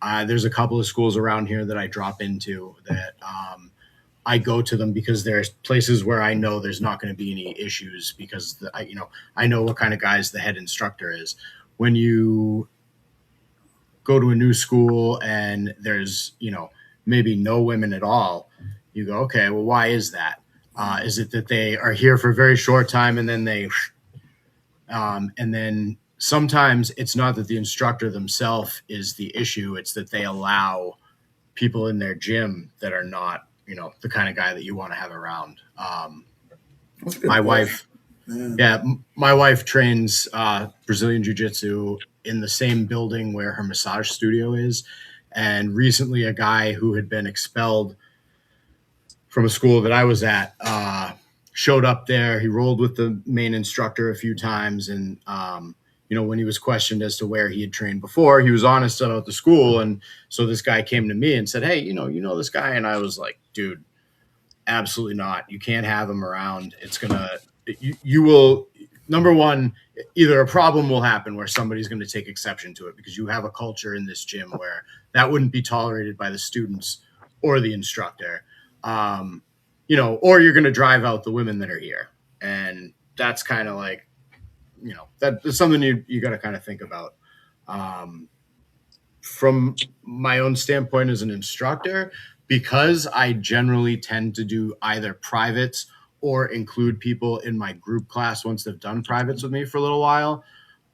There's a couple of schools around here that I drop into that I go to them because there's places where I know there's not going to be any issues because I know what kind of guys the head instructor is. When you go to a new school and there's maybe no women at all, you go, okay, well, why is that? Is it that they are here for a very short time and then and then sometimes it's not that the instructor themselves is the issue, it's that they allow people in their gym that are not the kind of guy that you want to have around. That's a good My point. wife my wife trains Brazilian Jiu-Jitsu in the same building where her massage studio is, and recently a guy who had been expelled from a school that I was at showed up there. He rolled with the main instructor a few times, and when he was questioned as to where he had trained before, he was honest about the school. And so this guy came to me and said, hey, you know this guy? And I was like, dude, absolutely not. You can't have him around. It's gonna you will, number one, either a problem will happen where somebody's going to take exception to it because you have a culture in this gym where that wouldn't be tolerated by the students or the instructor. Or you're going to drive out the women that are here. And that's kind of like, that's something you got to kind of think about. From my own standpoint as an instructor, because I generally tend to do either privates or include people in my group class once they've done privates with me for a little while,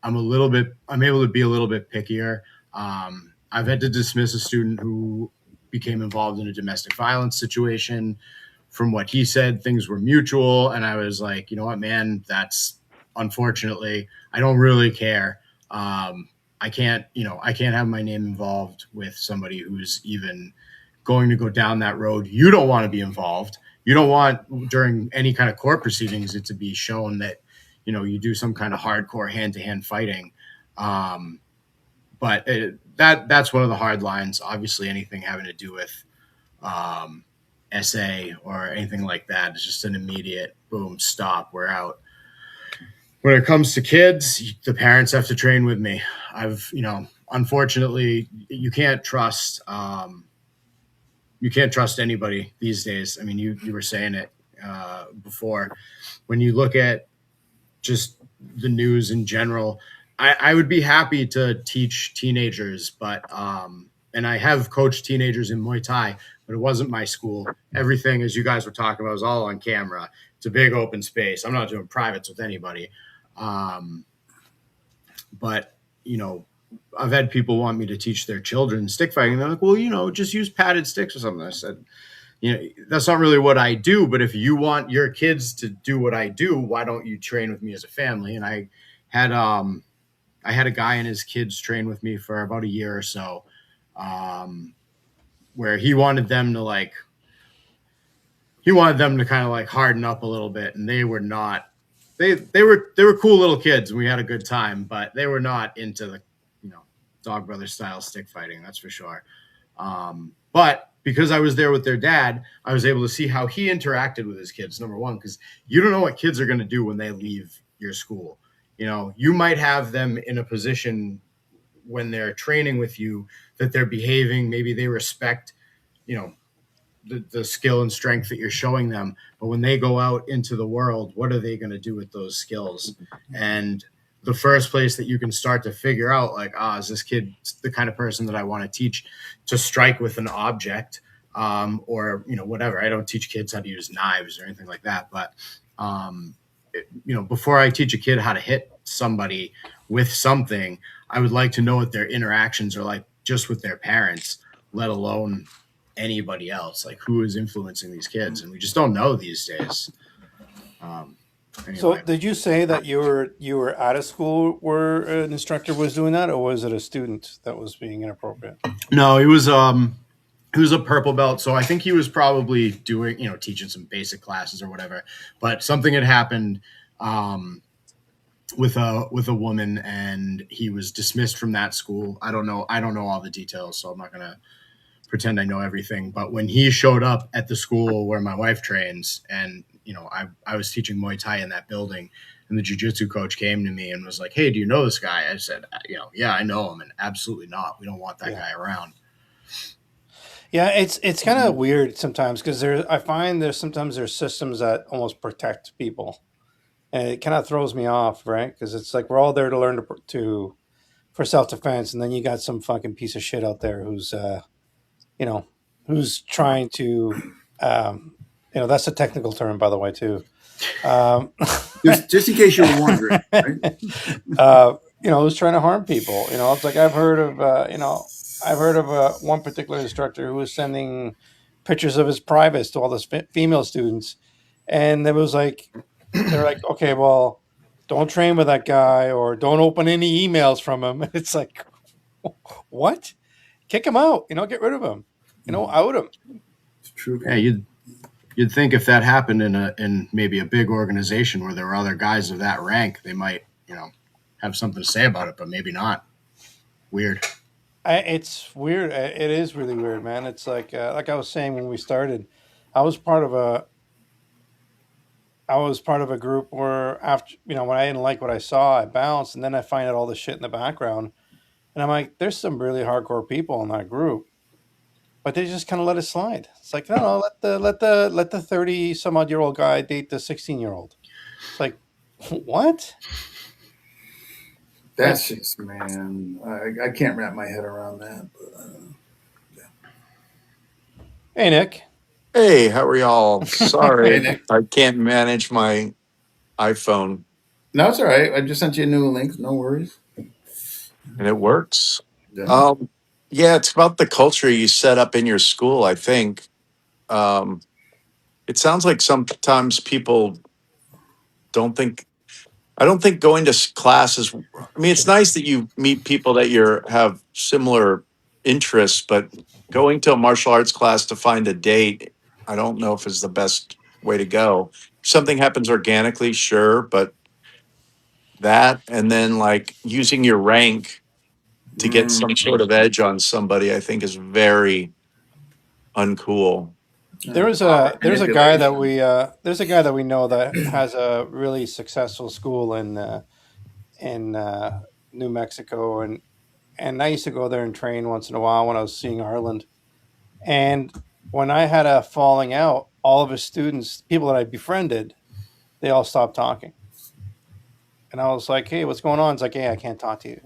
I'm able to be a little bit pickier. I've had to dismiss a student who became involved in a domestic violence situation. From what he said, things were mutual. And I was like, you know what, man, that's unfortunately, I don't really care. I can't have my name involved with somebody who's even going to go down that road. You don't want to be involved. You don't want during any kind of court proceedings it to be shown that, you do some kind of hardcore hand-to-hand fighting. But that's one of the hard lines. Obviously, anything having to do with SA or anything like that is just an immediate boom, stop, we're out. When it comes to kids, the parents have to train with me. Unfortunately, you can't trust anybody these days. I mean, you were saying it before. When you look at just the news in general, I would be happy to teach teenagers, but and I have coached teenagers in Muay Thai, but it wasn't my school. Everything, as you guys were talking about, was all on camera. It's a big open space. I'm not doing privates with anybody. But I've had people want me to teach their children stick fighting. They're like, well, just use padded sticks or something. I said, that's not really what I do. But if you want your kids to do what I do, why don't you train with me as a family? And I had a guy and his kids train with me for about a year or so, where he wanted them to kind of like harden up a little bit, and they were not. They were cool little kids, and we had a good time, but they were not into the Dog Brother style stick fighting, that's for sure. But because I was there with their dad, I was able to see how he interacted with his kids. Number one, because you don't know what kids are going to do when they leave your school. You might have them in a position when they're training with you that they're behaving, maybe they respect, the skill and strength that you're showing them. But when they go out into the world, what are they going to do with those skills? And the first place that you can start to figure out, like, is this kid the kind of person that I want to teach to strike with an object, or whatever. I don't teach kids how to use knives or anything like that. But before I teach a kid how to hit somebody with something, I would like to know what their interactions are like just with their parents, let alone anybody else. Like, who is influencing these kids? And we just don't know these days. Anyway. So did you say that you were at a school where an instructor was doing that, or was it a student that was being inappropriate? No, he was a purple belt, so I think he was probably doing, teaching some basic classes or whatever. But something had happened with a woman, and he was dismissed from that school. I don't know all the details, so I'm not gonna pretend I know everything. But when he showed up at the school where my wife trains, and I was teaching Muay Thai in that building, and the jiu-jitsu coach came to me and was like, "Hey, do you know this guy?" I said, "Yeah, I know him." And absolutely not. We don't want that Yeah. guy around. Yeah, it's kind of weird sometimes because I find there's systems that almost protect people, and it kind of throws me off, right? Because it's like we're all there to learn to for self defense, and then you got some fucking piece of shit out there who's you know who's trying to um, that's a technical term by the way too. Um, just in case you were wondering, right? who's trying to harm people. It's like I've heard of one particular instructor who was sending pictures of his privates to all the female students, and it was like they're like, okay, well, don't train with that guy or don't open any emails from him. It's like, what? Kick him out. Get rid of him. Out him. It's true. Yeah, you'd think if that happened in maybe a big organization where there were other guys of that rank, they might have something to say about it, but maybe not. Weird. It's weird. It is really weird, man. It's like I was saying when we started, I was part of a I was part of a group where after when I didn't like what I saw, I bounced, and then I find out all the shit in the background, and I'm like, there's some really hardcore people in that group, but they just kind of let it slide. It's like, no, let the 30 some odd year old guy date the 16-year-old. It's like, what? That's just, man, I can't wrap my head around that. But, Hey, Nick. Hey, how are y'all? hey, Sorry, Nick. I can't manage my iPhone No, it's all right. I just sent you a new link. No worries. and it works. Yeah. Um, yeah, it's about the culture you set up in your school, I think. Um, it sounds like sometimes people don't think, I don't think going to classes, I mean, it's nice that you meet people that have similar interests, but going to a martial arts class to find a date, I don't know if is the best way to go. If something happens organically, sure, but that and then like using your rank to get some sort of edge on somebody, I think is very uncool. Power There's a guy that manipulation. we know that has a really successful school in New Mexico, and I used to go there and train once in a while when I was seeing Ireland. And when I had a falling out, all of his students, people that I befriended, they all stopped talking. And I was like, "Hey, what's going on?" It's like, "Hey, I can't talk to you.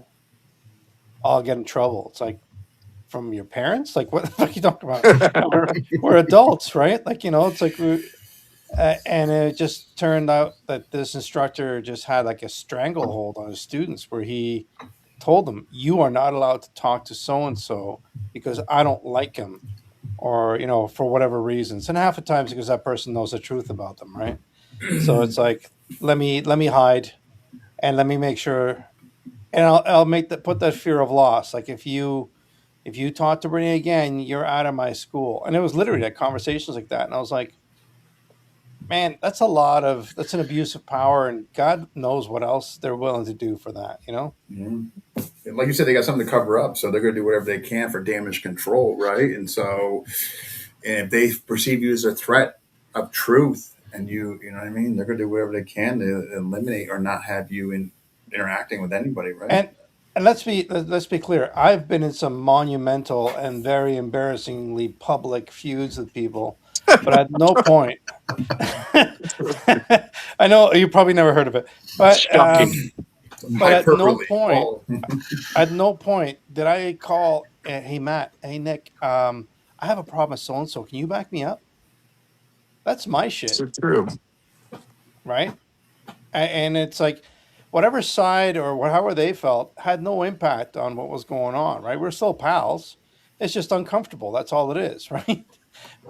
I'll get in trouble." It's like, from your parents? Like, what the fuck are you talking about? We're adults, right? Like, it's like and it just turned out that this instructor just had like a stranglehold on his students where he told them, "You are not allowed to talk to so and so because I don't like him," or for whatever reasons. And half the times because that person knows the truth about them, right? So it's like, let me hide and let me make sure, and I'll put that fear of loss. Like, if you talk to Brittany again, you're out of my school. And it was literally like conversations like that. And I was like, man, that's an abuse of power, and God knows what else they're willing to do for that. Yeah. Like you said, they got something to cover up, so they're going to do whatever they can for damage control, right? And so, and if they perceive you as a threat of truth, and you know what I mean, they're going to do whatever they can to eliminate or not have you interacting with anybody, right? And let's be clear. I've been in some monumental and very embarrassingly public feuds with people, but at no point. I know you probably never heard of it, but Shocking. Some but hyperbole. at no point did I call. Hey Matt, hey Nick, I have a problem with so and so. Can you back me up? That's my It's shit, true. right? And it's like whatever side or however they felt had no impact on what was going on, right? We're still pals. It's just uncomfortable. That's all it is, right?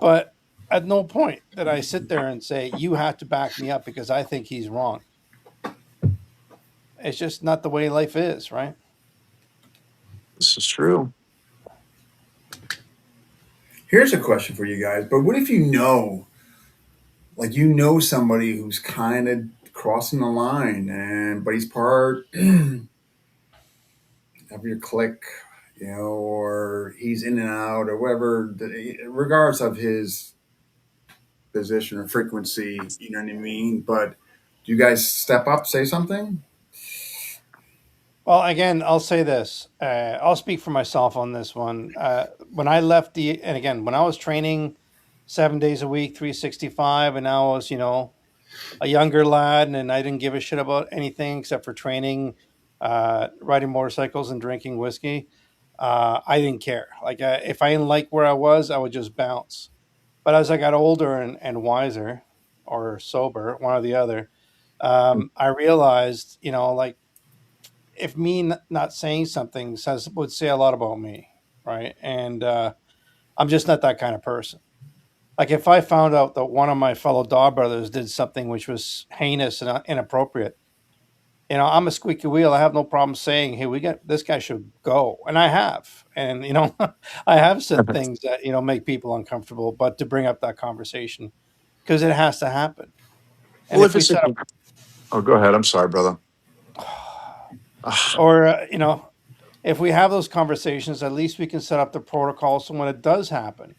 But at no point did I sit there and say, you have to back me up because I think he's wrong. It's just not the way life is, right? This is true. Here's a question for you guys. But what if somebody who's kind of crossing the line, and but he's part of your clique, or he's in and out, or whatever, regardless of his position or frequency, you know what I mean? But Do you guys step up, say something? Well, again, I'll say this. I'll speak for myself on this one. When I left and again, when I was training 7 days a week, 365, and I was, a younger lad, and I didn't give a shit about anything except for training, riding motorcycles, and drinking whiskey. I didn't care. Like, if I didn't like where I was, I would just bounce. But as I got older and wiser, or sober, one or the other, I realized, like, if me not saying something says would say a lot about me, right? And I'm just not that kind of person. Like, if I found out that one of my fellow dog brothers did something which was heinous and inappropriate, I'm a squeaky wheel. I have no problem saying, "Hey, we got this guy should go," and I have, and I have said things that make people uncomfortable, but to bring up that conversation because it has to happen. And Well, if if we it's a, set up, oh, go ahead. I'm sorry, brother. Ah, or if we have those conversations, at least we can set up the protocol so when it does happen,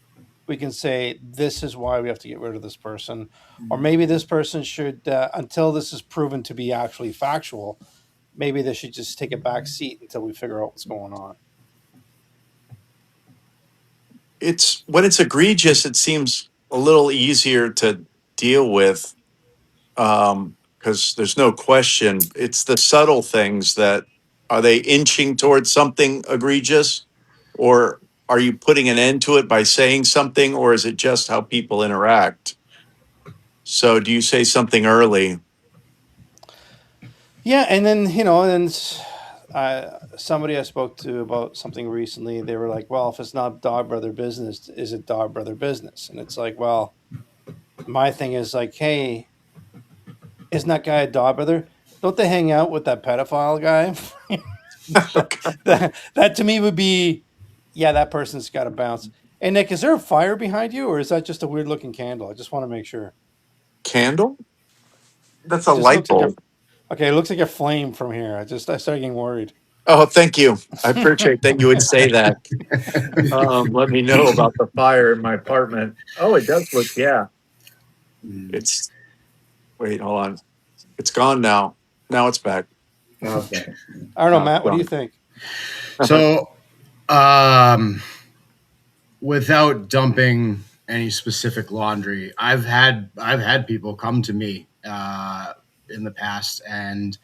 we can say, this is why we have to get rid of this person. Or maybe this person should, until this is proven to be actually factual, maybe they should just take a back seat until we figure out what's going on. it's when it's egregious, it seems a little easier to deal with, because there's no question. It's the subtle things that are they inching towards something egregious, or are you putting an end to it by saying something, or is it just how people interact? So, do you say something early? Yeah, and then, somebody I spoke to about something recently, they were like, well, if it's not dog brother business, is it dog brother business? And it's like, well, my thing is like, hey, isn't that guy a dog brother? Don't they hang out with that pedophile guy? that, that to me would be, yeah, that person's got to bounce. Hey, Nick, is there a fire behind you, or is that just a weird looking candle? I just want to make sure. Candle? That's a It just light looks like a bulb. okay. It looks like a flame from here. I started getting worried. Oh, thank you. I appreciate that you would say that. Let me know about the fire in my apartment. Oh, it does look, yeah. Mm. It's, wait, hold on. It's gone now. Now it's back. Okay. I don't know, Now it's Matt. What do you gone. think? So, um, without dumping any specific laundry, I've had people come to me in the past, and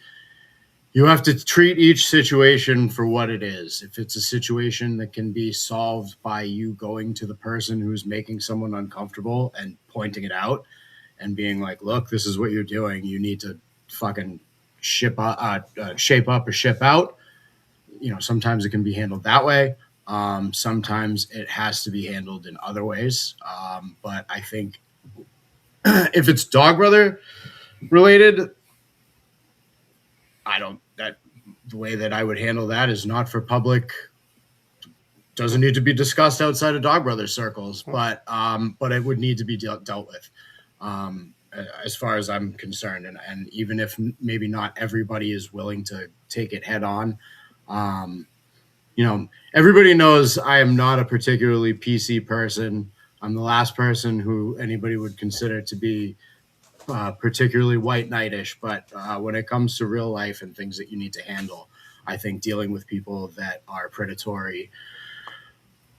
you have to treat each situation for what it is. If it's a situation that can be solved by you going to the person who's making someone uncomfortable and pointing it out and being like, "Look, this is what you're doing. You need to fucking shape up or ship out." Sometimes it can be handled that way. Sometimes it has to be handled in other ways. But I think if it's dog brother related, I don't that the way that I would handle that is not for public. Doesn't need to be discussed outside of dog brother circles, but it would need to be dealt with. As far as I'm concerned, and even if maybe not everybody is willing to take it head on, um, everybody knows I am not a particularly PC person. I'm the last person who anybody would consider to be particularly white knightish. But when it comes to real life and things that you need to handle, I think dealing with people that are predatory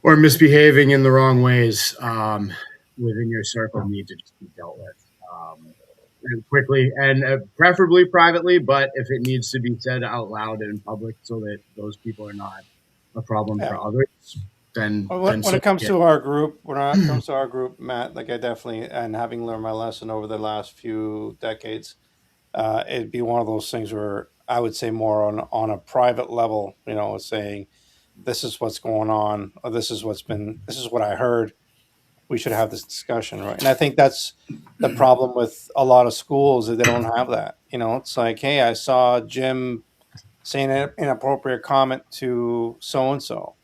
or misbehaving in the wrong ways within your circle need to just be dealt with. Quickly and preferably privately, but if it needs to be said out loud and in public so that those people are not a problem Yeah. for others, then Well, then when so it comes be to our group, Matt, like I definitely, and having learned my lesson over the last few decades, it'd be one of those things where I would say more on a private level, saying this is what's going on, or this is what I heard. We should have this discussion, right? And I think that's the problem with a lot of schools is they don't have that. It's like, hey, I saw Jim saying an inappropriate comment to so and so.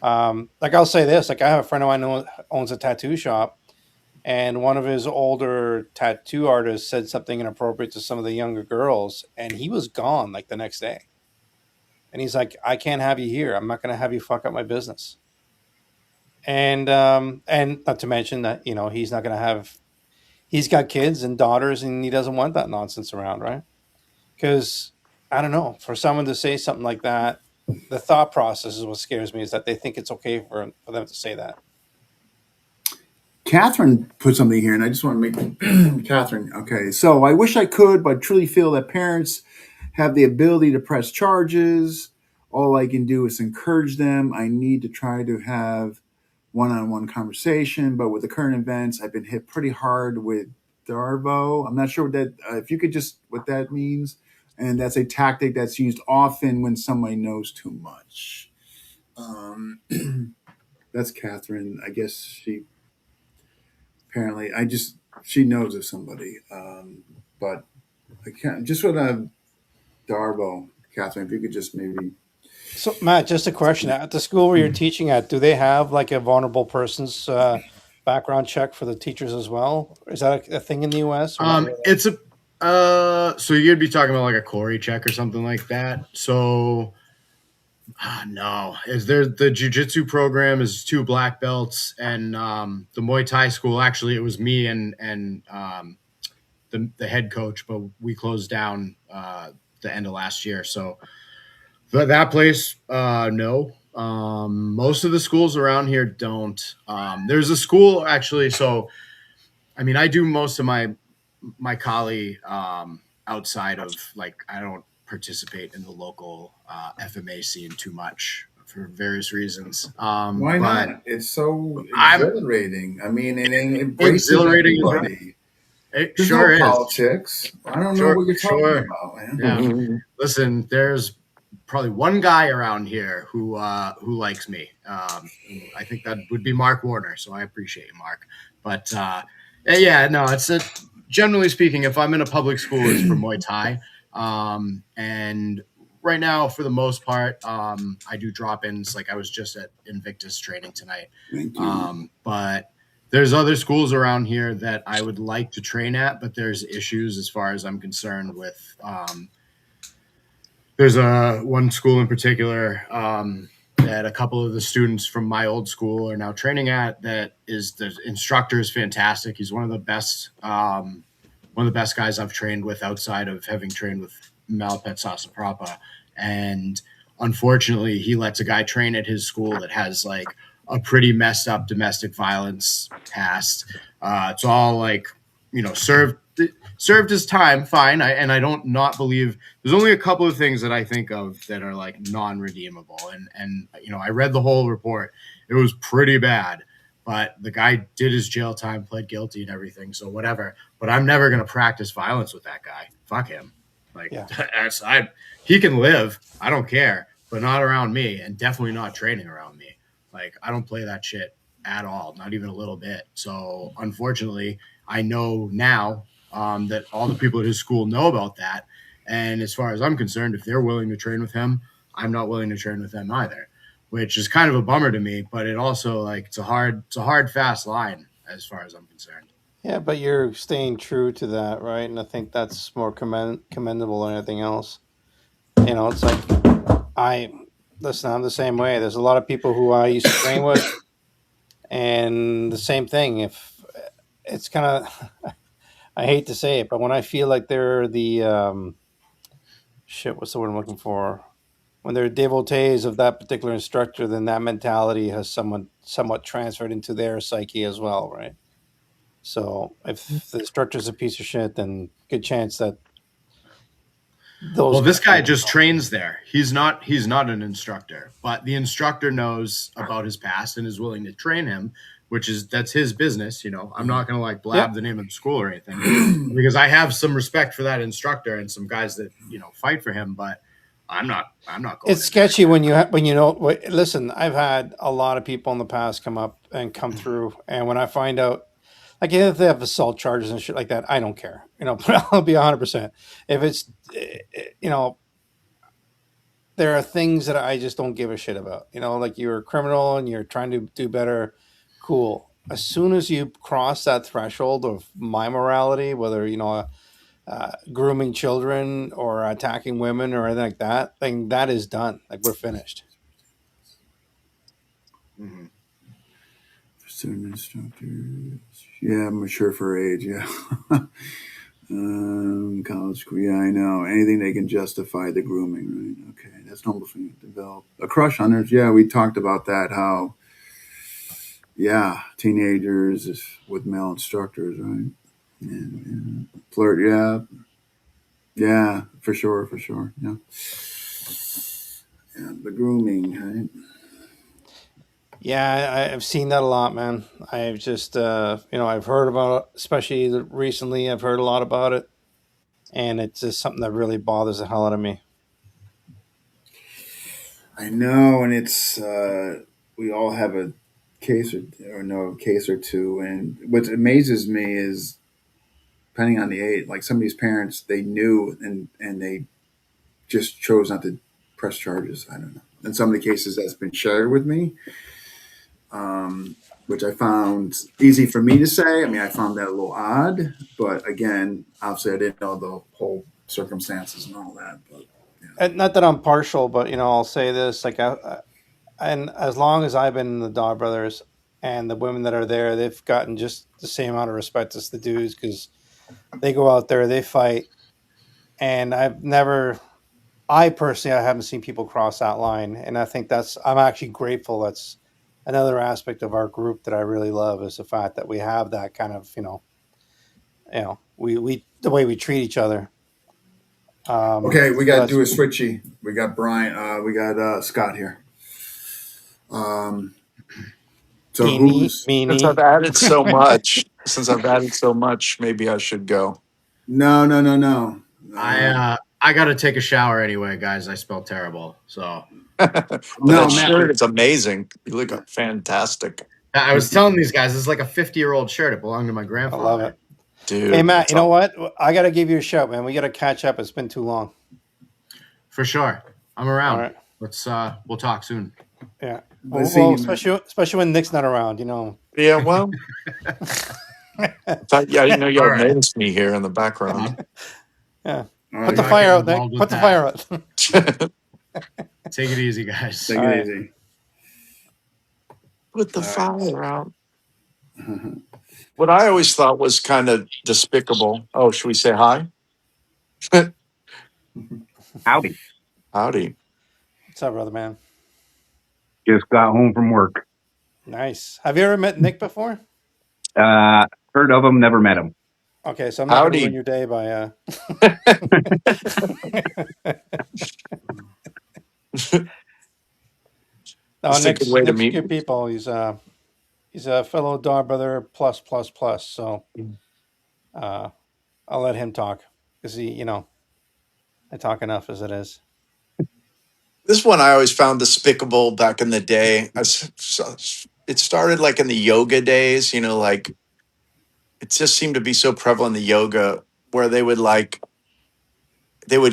Like I'll say this, like I have a friend of mine who owns a tattoo shop, and one of his older tattoo artists said something inappropriate to some of the younger girls, and he was gone like the next day. And he's like, I can't have you here. I'm not going to have you fuck up my business. And not to mention that he's not going to have he's got kids and daughters, and he doesn't want that nonsense around, right? Because I don't know, for someone to say something like that, the thought process is what scares me. Is that they think it's okay for them to say that. Catherine put something here, and I just want to make Catherine. Okay, so I wish I could, but truly feel that parents have the ability to press charges. All I can do is encourage them. I need to try to have one-on-one conversation, but with the current events, I've been hit pretty hard with Darvo. I'm not sure what that. If you could just what that means, and that's a tactic that's used often when somebody knows too much. Um, that's Catherine. I guess she apparently I just she knows of somebody, but I can't just with Darvo, Catherine. If you could just maybe So, Matt, just a question: at the school where you're teaching at, do they have like a vulnerable person's background check for the teachers as well? Is that a thing in the U.S. or not really? It's a so you'd be talking about like a Corey check or something like that. So no, is there the jujitsu program is two black belts and the Muay Thai school. Actually, it was me and the head coach, but we closed down the end of last year. So that place, no. Most of the schools around here don't. There's a school actually. So I mean, I do most of my Kali outside of like I don't participate in the local FMA scene too much for various reasons. why But not? It's so I'm exhilarating. I mean, and it embraces exhilarating. everybody. It There's sure no is. politics. I don't know Sure, what you're talking sure. about, man. Yeah. Listen, there's probably one guy around here who likes me. I think that would be Mark Warner. So I appreciate you, Mark. But yeah, no, it's a, generally speaking, if I'm in a public school, it's for Muay Thai. And right now, for the most part, I do drop-ins. Like I was just at Invictus training tonight. Thank you. But there's other schools around here that I would like to train at, but there's issues as far as I'm concerned with. There's one school in particular that a couple of the students from my old school are now training at. That is the instructor is fantastic. He's one of the best guys I've trained with outside of having trained with Malapet Sasaprapa. And unfortunately, he lets a guy train at his school that has like a pretty messed up domestic violence past. It's all like, served his time, fine. I don't not believe there's only a couple of things that I think of that are like non-redeemable. And I read the whole report. It was pretty bad. But the guy did his jail time, pled guilty and everything. So whatever. But I'm never gonna practice violence with that guy. Fuck him. Like Yeah. he can live. I don't care, but not around me, and definitely not training around me. Like I don't play that shit at all, not even a little bit. So unfortunately, I know now that all the people at his school know about that. And as far as I'm concerned, if they're willing to train with him, I'm not willing to train with them either, which is kind of a bummer to me. But it also like it's a hard, fast line as far as I'm concerned. Yeah, but you're staying true to that, right? And I think that's more commendable than anything else. It's like I listen. I'm the same way. There's a lot of people who I used to train with, and the same thing. If it's kind of, I hate to say it, but when I feel like they're the shit, what's the word I'm looking for? When they're devotees of that particular instructor, then that mentality has somewhat transferred into their psyche as well, right? So if the instructor's a piece of shit, then good chance that those Well, this guys guy will. just trains there. He's not an instructor, but the instructor knows about his past and is willing to train him, that's his business. I'm not going to like blab Yep. the name of the school or anything because I have some respect for that instructor and some guys that fight for him, but I'm not going It's in there. sketchy when you know. Listen, I've had a lot of people in the past come up and come through, and when I find out, like if they have assault charges and shit like that, I don't care. But I'll be 100%. If it's, you know, there are things that I just don't give a shit about. Like you're a criminal and you're trying to do better. Cool. As soon as you cross that threshold of my morality, whether grooming children or attacking women or anything like that, then that is done. Like we're finished. Mhm. Certain instructors. Yeah, mature for age. Yeah. College school. Yeah, I know. Anything they can justify the grooming, right? Okay, that's normal for you to develop. A crush on her. Yeah, we talked about that. How, yeah, teenagers with male instructors, right? And flirt. Yeah, yeah, for sure, for sure. Yeah, yeah, the grooming, right? Yeah, I've seen that a lot, man. I've just, I've heard about it, especially recently. I've heard a lot about it, and it's just something that really bothers the hell out of me. I know, and it's we all have a case or no case or two, and what amazes me is depending on the age, like some of these parents, they knew and they just chose not to press charges. I don't know. In some of the cases that's been shared with me, which I found easy for me to say. I mean, I found that a little odd, but again, obviously, I didn't know the whole circumstances and all that. But yeah. And not that I'm partial, but I'll say this: and as long as I've been in the Dog Brothers, and the women that are there, they've gotten just the same amount of respect as the dudes because they go out there, they fight, and I personally, I haven't seen people cross that line, and I think I'm actually grateful. That's another aspect of our group that I really love is the fact that we have that kind of, we the way we treat each other. Okay, we So got to that's do a switchy. We got Brian. We got Scott here. Um, so eeny, who's Since I've meeny. added so much, maybe I should go. no, no, no, no. I got to take a shower anyway, guys. I smell terrible. So But No, that Matt. shirt is amazing. You look Yeah. fantastic, I was telling these guys, this is like a 50-year-old shirt. It belonged to my I love it. grandfather. Hey dude. Matt, That's you know all. what? I got to give you a shout, man. We got to catch up. It's been too long. For sure. I'm All around. right. We'll talk soon. Yeah. Nice seeing Well, you, Matt. especially when Nick's not around. Yeah, well, I didn't know All y'all right. noticed me here in the background. Bob, Yeah. All Put right, the do not get fire out, Nick. involved with Put the that. fire out. Take it easy, guys. take All it right. easy. Put the All right. fire out. What I always thought was kind of despicable. Oh, should we say hi? Howdy. Howdy. What's up, brother man? Just got home from work. Nice. Have you ever met Nick before? Uh, Heard of him, never met him. Okay, so I'm not going to ruin Howdy. your day by No, Just a good way to Nick's meet good me. people. He's a fellow dog brother plus plus plus. So uh, I'll let him talk because I talk enough as it is. This one I always found despicable back in the day. It started like in the yoga days, like it just seemed to be so prevalent in the yoga where they would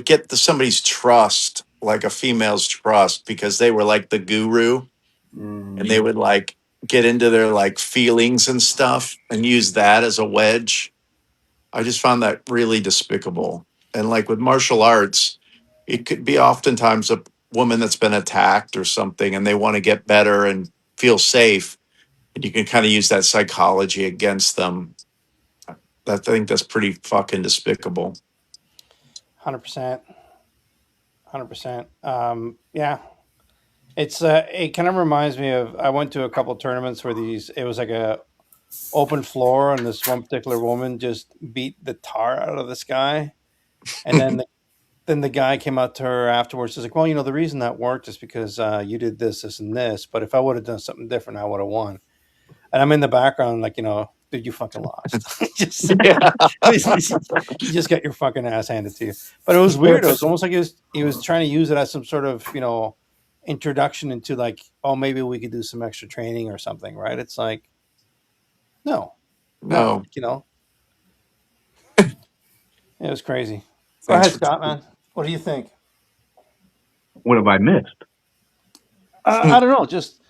get somebody's trust, like a female's trust, because they were like the guru, and they would like get into their like feelings and stuff and use that as a wedge. I just found that really despicable. And like with martial arts, it could be oftentimes a woman that's been attacked or something and they want to get better and feel safe. And you can kind of use that psychology against them. I think that's pretty fucking despicable. 100%. 100%. Yeah. It kind of reminds me of I went to a couple tournaments where it was like a open floor and this one particular woman just beat the tar out of this guy. And then the guy came out to her afterwards. He's like, well, the reason that worked is because you did this, this, and this. But if I would have done something different, I would have won. And I'm in the background, like, dude, you fucking lost. just, Yeah. you just got your fucking ass handed to you. But it was weird. It was almost like he was trying to use it as some sort of, introduction into like, oh, maybe we could do some extra training or something, right? It's like, no, No, it was crazy. Go thanks ahead, for. Scott, man. What do you think? What have I missed? I don't know. Just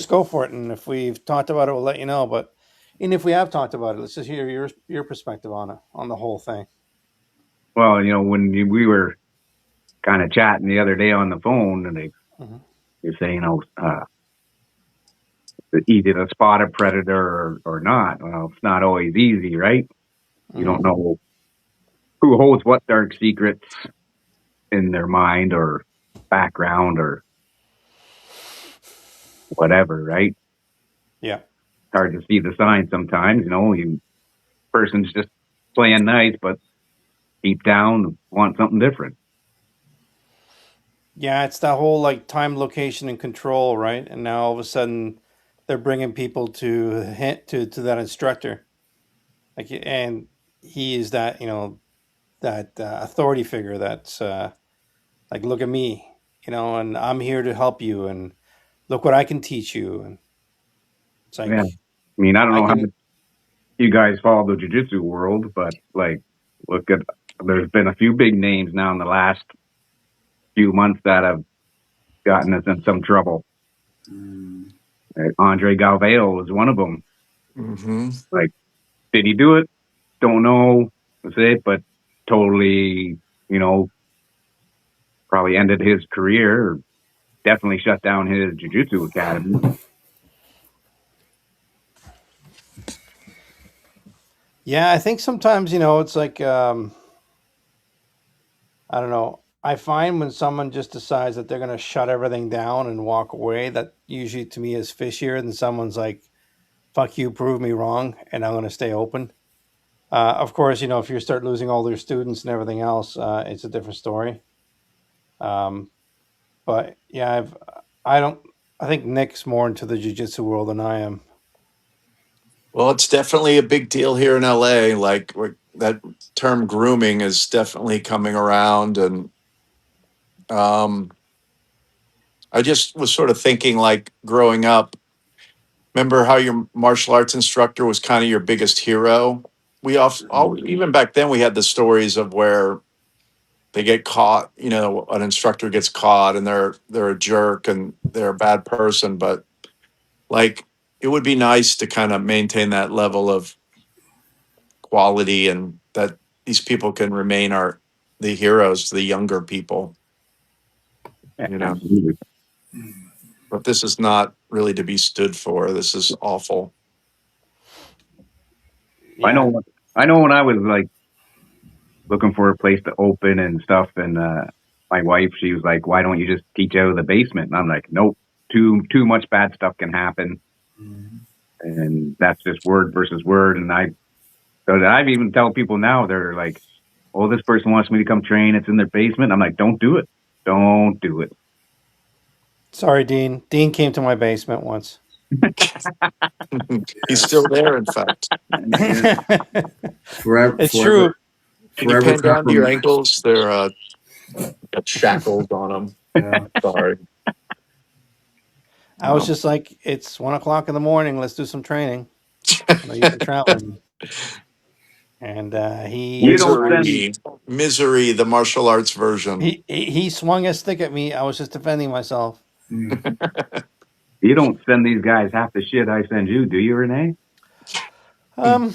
go for it. And if we've talked about it, we'll let you know. But and if we have talked about it, let's just hear your perspective on it, on the whole thing. Well, when we were kind of chatting the other day on the phone, and Mhm. you're saying, easy to spot a predator or not. Well, it's not always easy, right? You don't know who holds what dark secrets in their mind or background or whatever, right? Yeah. It's hard to see the signs sometimes. You person's just playing nice, but deep down want something different. Yeah, it's that whole like time, location, and control, right? And now all of a sudden, they're bringing people to that instructor, like, and he is that that authority figure that's like, look at me, and I'm here to help you, and look what I can teach you, and it's Yeah. like I mean, I don't I know how can. much you guys follow the jiu-jitsu world, but like, look at, there's been a few big names now in the last few months that have gotten us in some trouble. Andre Galvao was one of them. Mm-hmm. Like, did he do it? Don't know. That's it. But totally, probably ended his career. Or definitely shut down his jiu-jitsu academy. Yeah, I think sometimes it's like I don't know. I find when someone just decides that they're going to shut everything down and walk away, that usually to me is fishier than someone's like, "Fuck you, prove me wrong, and I'm going to stay open." Of course, if you start losing all their students and everything else, it's a different story. Um, but yeah, I don't. I think Nick's more into the jujitsu world than I am. Well, it's definitely a big deal here in LA. Like that term grooming is definitely coming around, and um, I just was sort of thinking, like growing up. Remember how your martial arts instructor was kind of your biggest hero? We even back then we had the stories of where they get caught. An instructor gets caught and they're a jerk and they're a bad person, but like it would be nice to kind of maintain that level of quality and that these people can remain the heroes to the younger people, you know. Absolutely. But this is not really to be stood for. This is awful. I Yeah, know. I know when I was like looking for a place to open and stuff, and my wife, she was like, "Why don't you just teach out of the basement?" And I'm like, "Nope, too much bad stuff can happen, and that's just word versus word." And I've even tell people now, they're like, "Oh, this person wants me to come train. It's in their basement." I'm like, "Don't do it. Don't do it." sorry, Dean. Dean came to my basement once. He's still Yes. there, in fact. Yeah. Forever, It's true. forever, Can you forever pan down to your compromise. ankles? They're got shackles on them. Yeah. Sorry. I was No, just like, it's 1 o'clock in the morning. Let's do some training. I know you've been traveling, and you don't send. Misery, the martial arts version. he swung his stick at me. I was just defending myself. Mm. You don't send these guys half the shit I send you, do you, Renee? Um,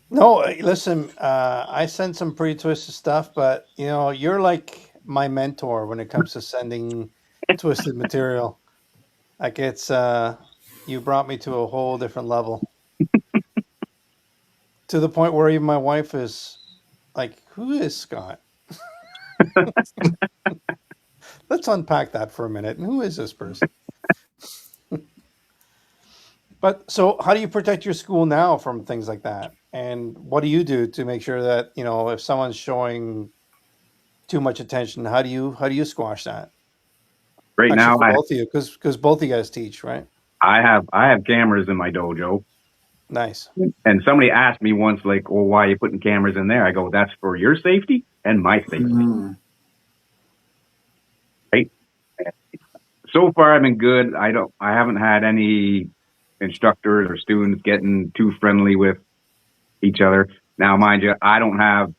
no, listen, I sent some pretty twisted stuff, but you're like my mentor when it comes to sending twisted material. Like you brought me to a whole different level, to the point where even my wife is like, "Who is Scott?" Let's unpack that for a minute. Who is this person? But so, how do you protect your school now from things like that? And what do you do to make sure that if someone's showing too much attention, how do you squash that? Right Actually, now, for both of you, because both of you guys teach, right? I have cameras in my dojo. Nice. And somebody asked me once, like, "Well, why are you putting cameras in there?" I go, "That's for your safety and my safety." Mm. Right? So far, I've been good. I haven't had any instructors or students getting too friendly with each other. Now, mind you, I don't have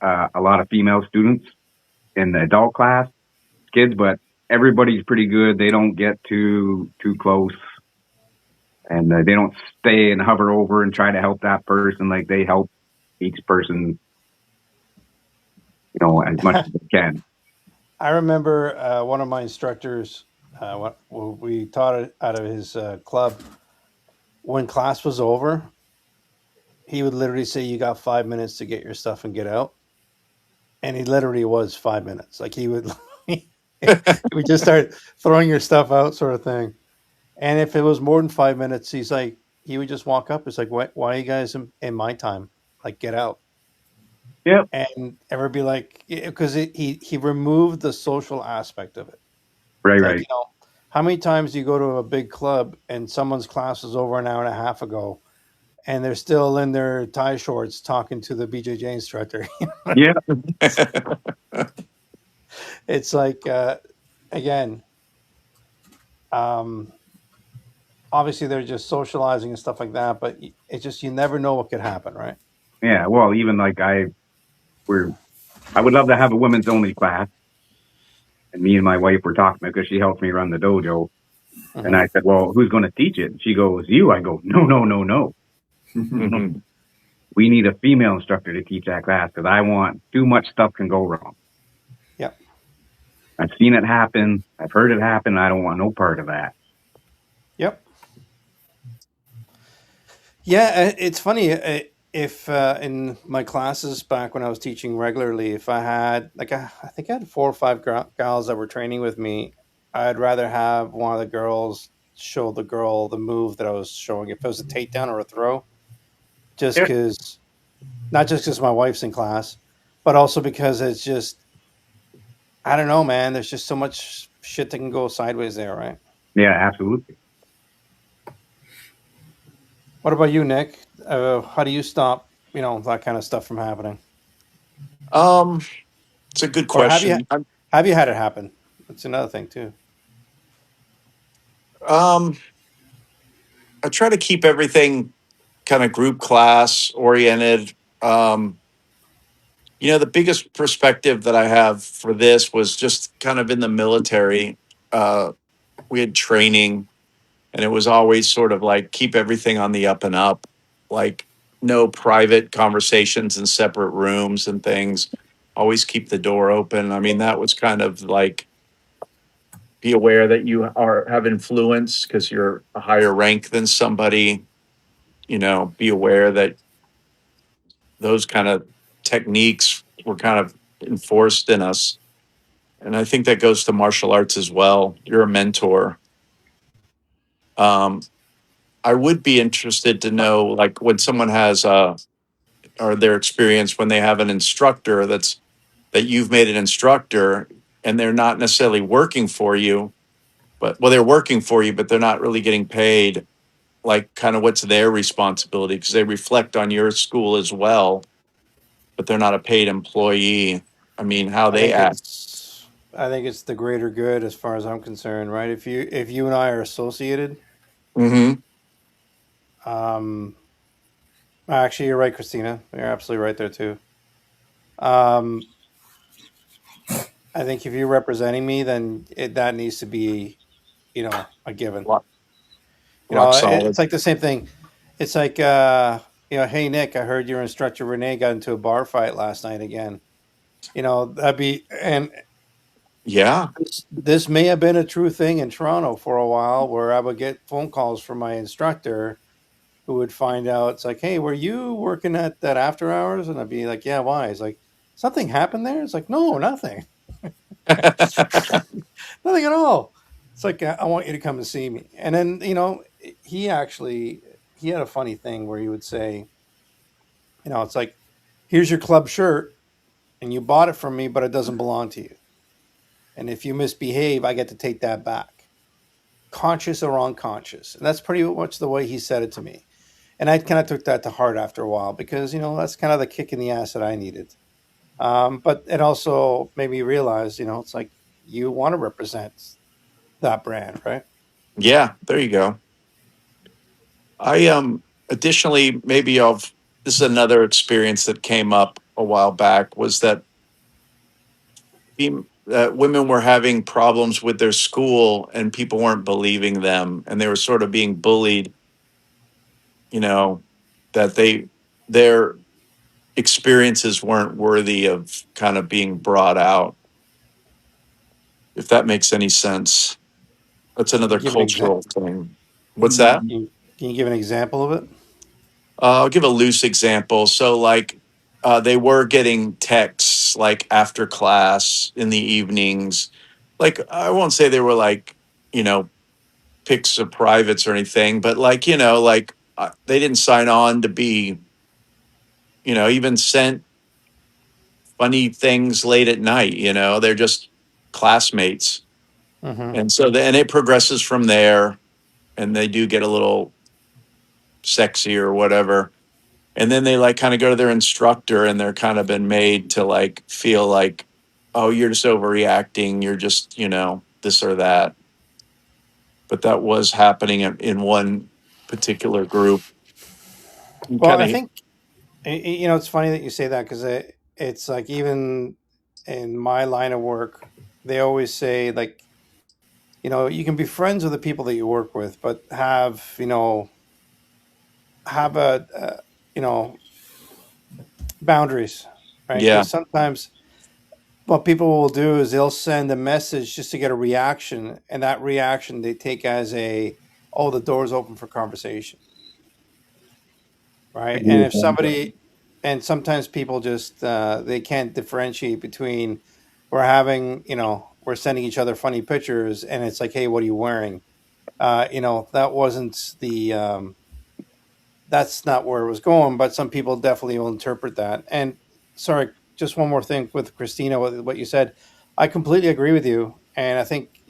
a lot of female students in the adult class, kids, but everybody's pretty good. They don't get too close, and they don't stay and hover over and try to help that person. Like they help each person, as much as they can. I remember one of my instructors what we taught it out of his club. When class was over, he would literally say, "You got 5 minutes to get your stuff and get out." And he literally was 5 minutes. Like he would, he would just start throwing your stuff out, sort of thing. And if it was more than 5 minutes, he's like, he would just walk up. It's like, why are you guys in my time? Like, get out. Yep. And ever be like, because he removed the social aspect of it. Right, It's like, right. how many times do you go to a big club and someone's class was over an hour and a half ago and they're still in their tie shorts talking to the BJJ instructor? Yeah. It's like, again, um, obviously they're just socializing and stuff like that, but it's just, you never know what could happen, right? Yeah. Well, even like I would love to have a women's only class. And me and my wife were talking because she helps me run the dojo. And Mm-hmm. I said, well, who's going to teach it? And she goes, you. I go, no, no, no, no. Mhm. We need a female instructor to teach that class because I want too much stuff can go wrong. Yep. I've seen it happen. I've heard it happen. I don't want no part of that. Yep. Yeah, it's funny. If in my classes back when I was teaching regularly, if I had like I think I had 4 or 5 gals that were training with me, I'd rather have one of the girls show the girl the move that I was showing. If it was a takedown or a throw, just Yeah. because, not just because my wife's in class, but also because it's just, I don't know, man. There's just so much shit that can go sideways there, right? Yeah, absolutely. What about you, Nick? How do you stop, that kind of stuff from happening? um, it's a good Or question. have you had it happen? That's another thing too. Um, I try to keep everything kind of group class oriented. Um, the biggest perspective that I have for this was just kind of in the military. We had training, and it was always sort of like keep everything on the up and up, like no private conversations in separate rooms and things. Always keep the door open. I mean, that was kind of like be aware that you are have influence because you're a higher rank than somebody. Be aware that those kind of techniques were kind of enforced in us. And I think that goes to martial arts as well. You're a mentor. Um, I would be interested to know, like, when someone has or their experience when they have an instructor that you've made an instructor and they're not necessarily working for you, but well, they're working for you, but they're not really getting paid. Like, kind of what's their responsibility because they reflect on your school as well, but they're not a paid employee. I mean, how I they think act. it's I think it's the greater good as far as I'm concerned, right? If you and I are associated, Hmm. um, actually you're right, Christina. You're absolutely right there too. Um, I think if you're representing me, then that needs to be, a given. Rock, rock It's solid. like the same thing. It's like, hey Nick, I heard your instructor Renee got into a bar fight last night again. That'd be, and Yeah. this may have been a true thing in Toronto for a while, where I would get phone calls from my instructor who would find out. It's like, hey, were you working at that after hours? And I'd be like, yeah, why? He's like, something happened there. It's like, no, nothing. Nothing at all. It's like, I want you to come and see me. And then, he actually, he had a funny thing where he would say, it's like, here's your club shirt and you bought it from me, but it doesn't belong to you. And if you misbehave, I get to take that back, conscious or unconscious. And that's pretty much the way he said it to me. And I kind of took that to heart after a while because, that's kind of the kick in the ass that I needed. But it also made me realize, it's like you want to represent that brand, right? Yeah, there you go. I additionally, maybe of this is another experience that came up a while back was that women were having problems with their school and people weren't believing them and they were sort of being bullied, you know, that their experiences weren't worthy of kind of being brought out, if that makes any sense. That's another Give an example. cultural thing. What's that? Can you give an example of it? I'll give a loose example. So, like, they were getting texts like after class in the evenings. Like, I won't say they were like, you know, pics of privates or anything, but like, like they didn't sign on to be, even sent funny things late at night. They're just classmates. Mm-hmm. And so then it progresses from there, and they do get a little sexy or whatever. And then they like kind of go to their instructor, and they're kind of been made to like feel like, oh, you're just overreacting. You're just, this or that. But that was happening in one particular group. You Well, kind I of, think it's funny that you say that because it's like even in my line of work, they always say like you can be friends with the people that you work with, but have you know boundaries, right? yeah, Because sometimes what people will do is they'll send a message just to get a reaction, and that reaction they take as oh, the door's open for conversation, right? And if somebody, and sometimes people just they can't differentiate between we're sending each other funny pictures, and it's like, hey, what are you wearing? That wasn't the that's not where it was going, but some people definitely will interpret that. And sorry, just one more thing with Christina, what you said. I completely agree with you. And I think,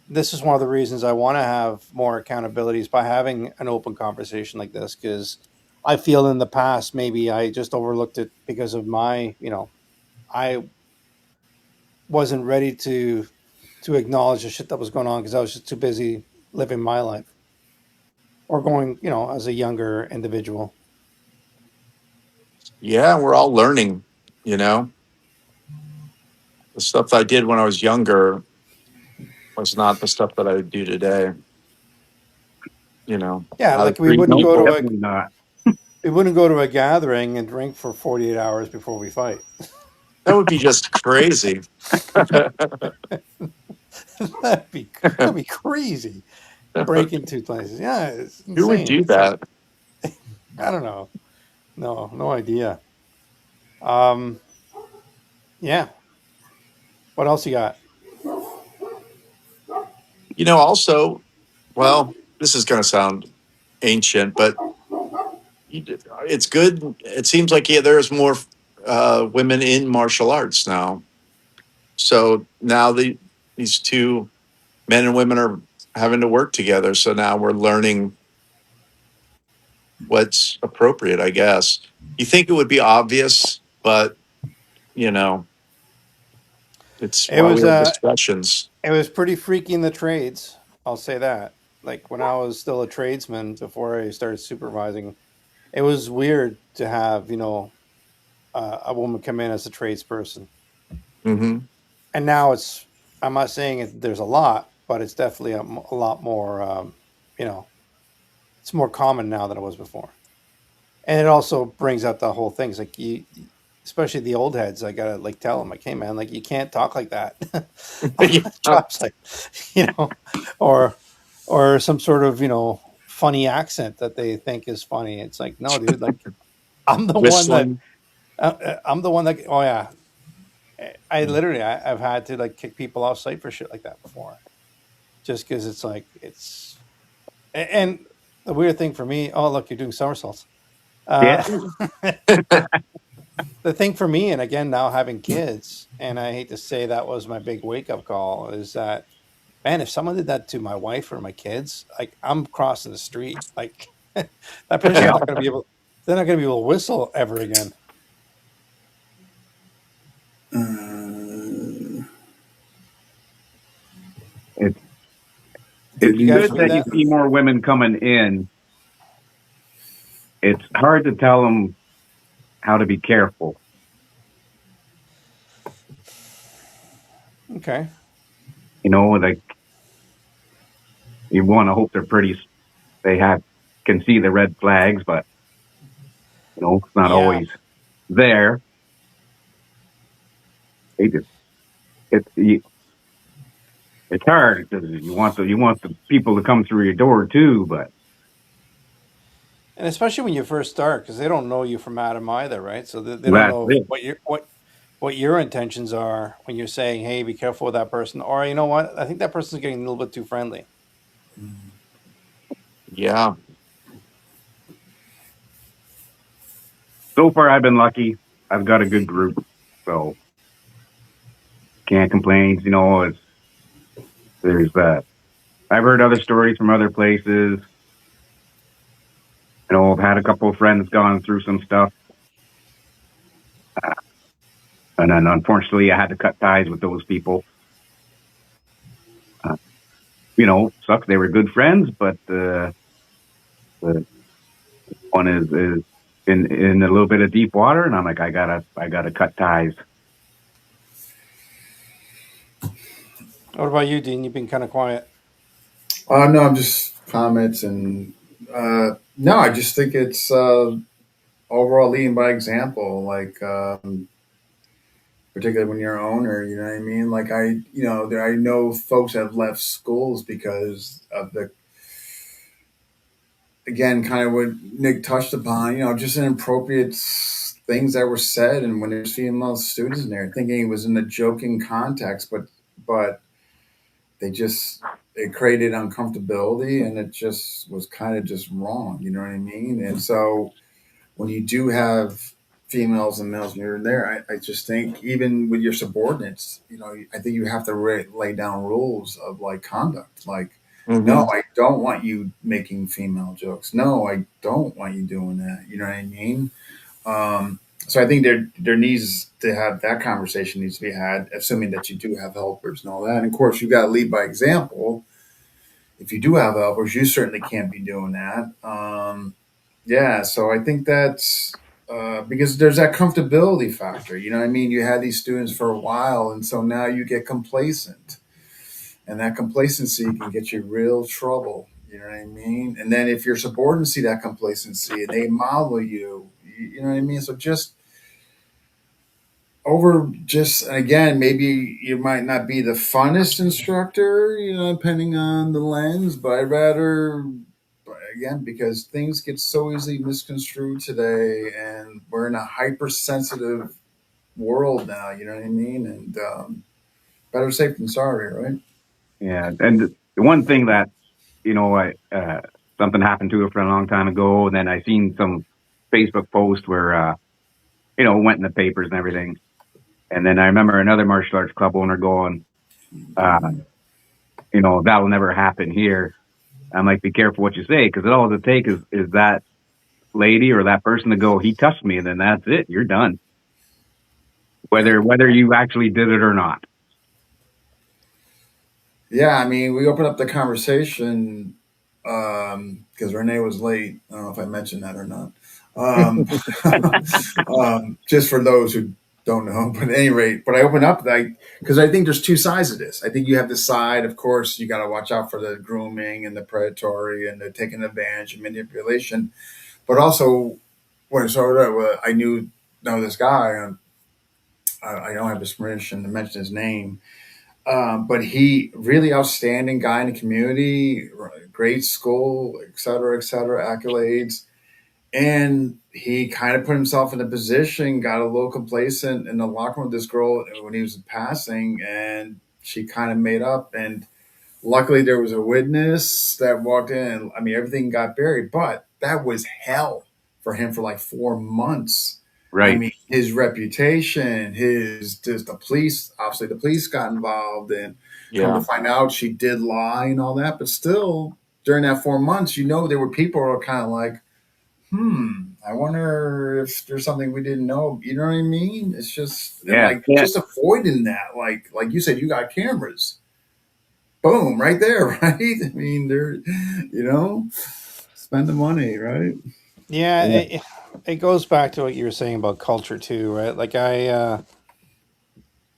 this is one of the reasons I want to have more accountabilities by having an open conversation like this, because I feel in the past, maybe I just overlooked it because of I wasn't ready to acknowledge the shit that was going on because I was just too busy living my life or going, as a younger individual. yeah, we're all learning, you know. The stuff I did when I was younger was not the stuff that I do today, Yeah, how to like we treat wouldn't Nope, go to people. a definitely not. we wouldn't go to a gathering and drink for 48 hours before we fight. That would be just crazy. That'd be crazy. Break into places. Yeah, it's Who would insane. do It's like that? I don't know. No idea. Um, yeah. What else you got? Also, well, this is going to sound ancient, but it's good. It seems like, yeah, there's more women in martial arts now. So now these two men and women are having to work together. So now we're learning what's appropriate, I guess. You think it would be obvious, but you know, it's It why we was have discussions. it was pretty freaky in the trades. I'll say that. Like when I was still a tradesman before I started supervising, it was weird to have a woman come in as a tradesperson. Hmm. And now I'm not saying there's a lot, but it's definitely a lot more you know it's more common now than it was before. And it also brings out the whole thing. It's like especially the old heads, I gotta like tell them like, hey man, like you can't talk like that on Yeah. the job site. you know or some sort of funny accent that they think is funny. It's like, no dude, like i'm the one that Whistling. I'm the one that, oh yeah, I literally I've had to like kick people off site for shit like that before, just because it's like and the weird thing for me, oh look, you're doing somersaults. Yeah, uh the thing for me, and again now having kids, and I hate to say that was my big wake up call, is that, man, if someone did that to my wife or my kids, like I'm crossing the street, like that person's yeah. not going to be able, they're not going to be able to whistle ever again. Uh, It's did it's You guys good read that you? you that? see more women coming in. It's hard to tell them how to be careful. Okay. Like you want to hope they're pretty. They have can see the red flags, but it's not Yeah. always there. They just it's it's hard because you want the people to come through your door too, but And especially when you first start, because they don't know you from Adam either, right? So they don't that's know it. what your intentions are when you're saying, "Hey, be careful with that person," or you know what, I think that person's getting a little bit too friendly. Yeah. So far, I've been lucky. I've got a good group, so can't complain. It's there's I've heard other stories from other places. I've had a couple of friends gone through some stuff, and then unfortunately, I had to cut ties with those people. Uh, sucks. They were good friends, but the one is in a little bit of deep water, and I'm like, I gotta cut ties. What about you, Dean? You've been kind of quiet. No, I'm just comments and no, I just think it's overall leading by example. Like particularly when you're an owner, you know what I mean. Like I know folks have left schools because of the again, kind of what Nick touched upon. Just inappropriate things that were said, and when there's female students in there, thinking it was in a joking context, but they just it created uncomfortability, and it just was kind of just wrong. You know what I mean? And so when you do have females and males here and there, I just think even with your subordinates, I think you have to lay down rules of like conduct. Like, no, Hmm. I don't want you making female jokes. No, I don't want you doing that. You know what I mean? So I think there needs to have that conversation needs to be had, assuming that you do have helpers and all that. And of course, you got to lead by example. If you do have helpers, you certainly can't be doing that. Yeah, so I think that's because there's that comfortability factor. You know what I mean? You had these students for a while, and so now you get complacent, and that complacency can get you real trouble. You know what I mean? And then if your subordinates see that complacency and they model you, you know what I mean? So just again, maybe you might not be the funnest instructor, depending on the lens, but I'd rather again because things get so easily misconstrued today, and we're in a hypersensitive world now. You know what I mean? And better safe than sorry, right? Yeah, and the one thing that I something happened to her for a long time ago, and then I seen some Facebook post where it went in the papers and everything, and then I remember another martial arts club owner going, uh, that'll never happen here. I'm like, be careful what you say, because all it takes is that lady or that person to go, he touched me, and then that's it. You're done. Yep. Whether you actually did it or not. Yeah, I mean, we opened up the conversation because Renee was late. I don't know if I mentioned that or not. Um, just for those who don't know, but at any rate, but I opened up like because I think there's two sides of this. I think you have the side, of course, you got to watch out for the grooming and the predatory and the taking advantage and manipulation, but also when I know this guy. I don't have his permission to mention his name, but he really outstanding guy in the community, great school, et cetera, accolades. And he kind of put himself in a position, got a little complacent in the locker room with this girl when he was passing, and she kind of made up. And luckily, there was a witness that walked in. I mean, everything got buried, but that was hell for him for like 4 months. I Right. mean, his reputation, his just the police. Obviously, the police got involved, and come to Yeah. find out, she did lie and all that. But still, during that 4 months, there were people who were kind of like, I wonder if there's something we didn't know. You know what I mean? It's just and Yeah. like Yeah. just avoiding that. Like you said, you got cameras. Boom, right there, right? I mean, spend the money, right? Yeah, Yeah. it goes back to what you were saying about culture too, right? Like